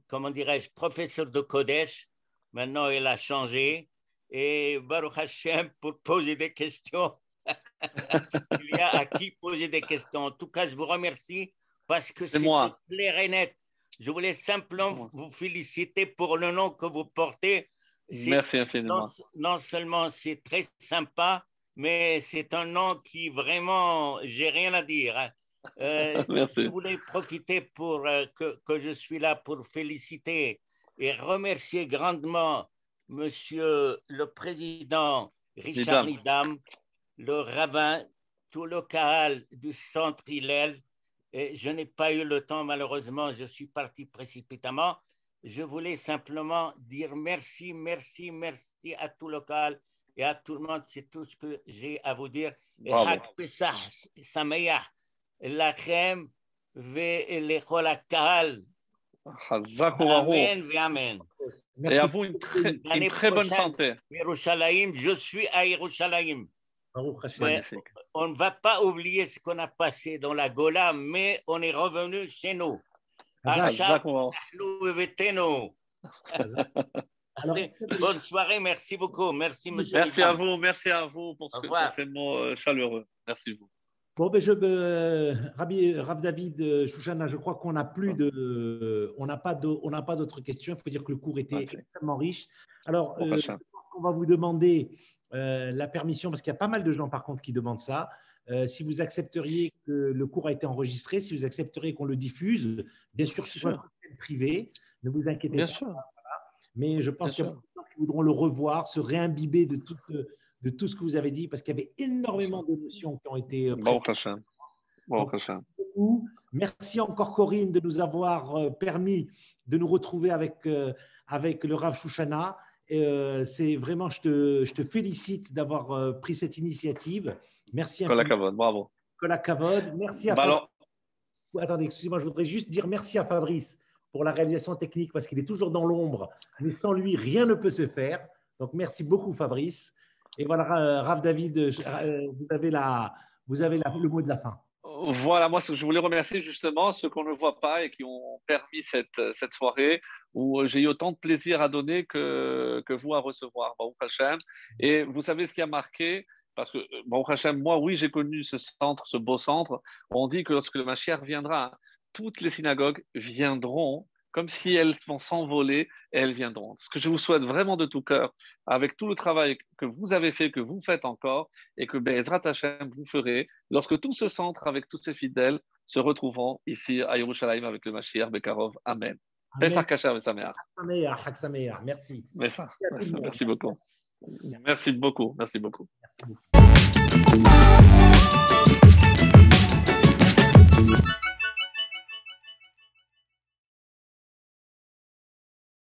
comment dirais-je, professeure de Kodesh. Maintenant, elle a changé. Et Baruch Hashem, pour poser des questions, il y a à qui poser des questions. En tout cas, je vous remercie parce que c'est clair et net. Je voulais simplement vous féliciter pour le nom que vous portez. Merci infiniment. Non seulement c'est très sympa, mais c'est un nom qui vraiment, j'ai rien à dire. Merci. Je voulais profiter pour que je suis là pour féliciter et remercier grandement Monsieur le Président Richard Nidam, le rabbin, tout le Kahal du centre Hillel. Et je n'ai pas eu le temps, malheureusement, je suis parti précipitamment. Je voulais simplement dire merci, merci, merci à tout le Kahal et à tout le monde. C'est tout ce que j'ai à vous dire. Et Hak Pesach Sameach Lachem ve'lechol HaKahal. Amen ve Amen. Et à vous une très bonne santé. Yerushalayim, je suis à Yerushalayim. On ne va pas oublier ce qu'on a passé dans la Gola, mais on est revenu chez nous. Bonne soirée, merci beaucoup. Merci, monsieur. Merci à vous pour ces mots chaleureux. Merci vous. Bon, Rav David Chouchana, je crois qu'on n'a plus on n'a pas d'autres questions. Il faut dire que le cours était extrêmement riche. Alors, je pense qu'on va vous demander la permission, parce qu'il y a pas mal de gens par contre qui demandent ça. Si vous accepteriez que le cours a été enregistré, si vous accepteriez qu'on le diffuse, bien sûr, sur votre chaîne privée, ne vous inquiétez pas. Sûr. Voilà. Mais je pense qu'il y a beaucoup de gens qui voudront le revoir, se réimbiber de tout ce que vous avez dit, parce qu'il y avait énormément d'émotions qui ont été présentes. Merci encore Corinne de nous avoir permis de nous retrouver avec le Rav Chouchana. C'est vraiment, je te félicite d'avoir pris cette initiative. Merci. Kol hakavod, bravo. Kol hakavod. Merci à Fabrice. Attendez, excusez-moi, je voudrais juste dire merci à Fabrice pour la réalisation technique parce qu'il est toujours dans l'ombre, mais sans lui, rien ne peut se faire. Donc, merci beaucoup Fabrice. Et voilà, Rav David, vous avez le mot de la fin. Voilà, moi, je voulais remercier justement ceux qu'on ne voit pas et qui ont permis cette soirée où j'ai eu autant de plaisir à donner que vous à recevoir, Baruch Hashem. Et vous savez ce qui a marqué, parce que, Baruch Hashem, moi, oui, j'ai connu ce centre, ce beau centre. On dit que lorsque le Mashiach viendra, toutes les synagogues viendront comme si elles vont s'envoler et elles viendront. Ce que je vous souhaite vraiment de tout cœur, avec tout le travail que vous avez fait, que vous faites encore, et que Be'ezrat Hashem vous ferez, lorsque tout ce centre avec tous ces fidèles se retrouveront ici à Yerushalayim avec le Mashiach Bekarov. Amen. Pesach Kasher Vesameach. Merci. Merci beaucoup. Merci beaucoup. Merci beaucoup. Merci beaucoup.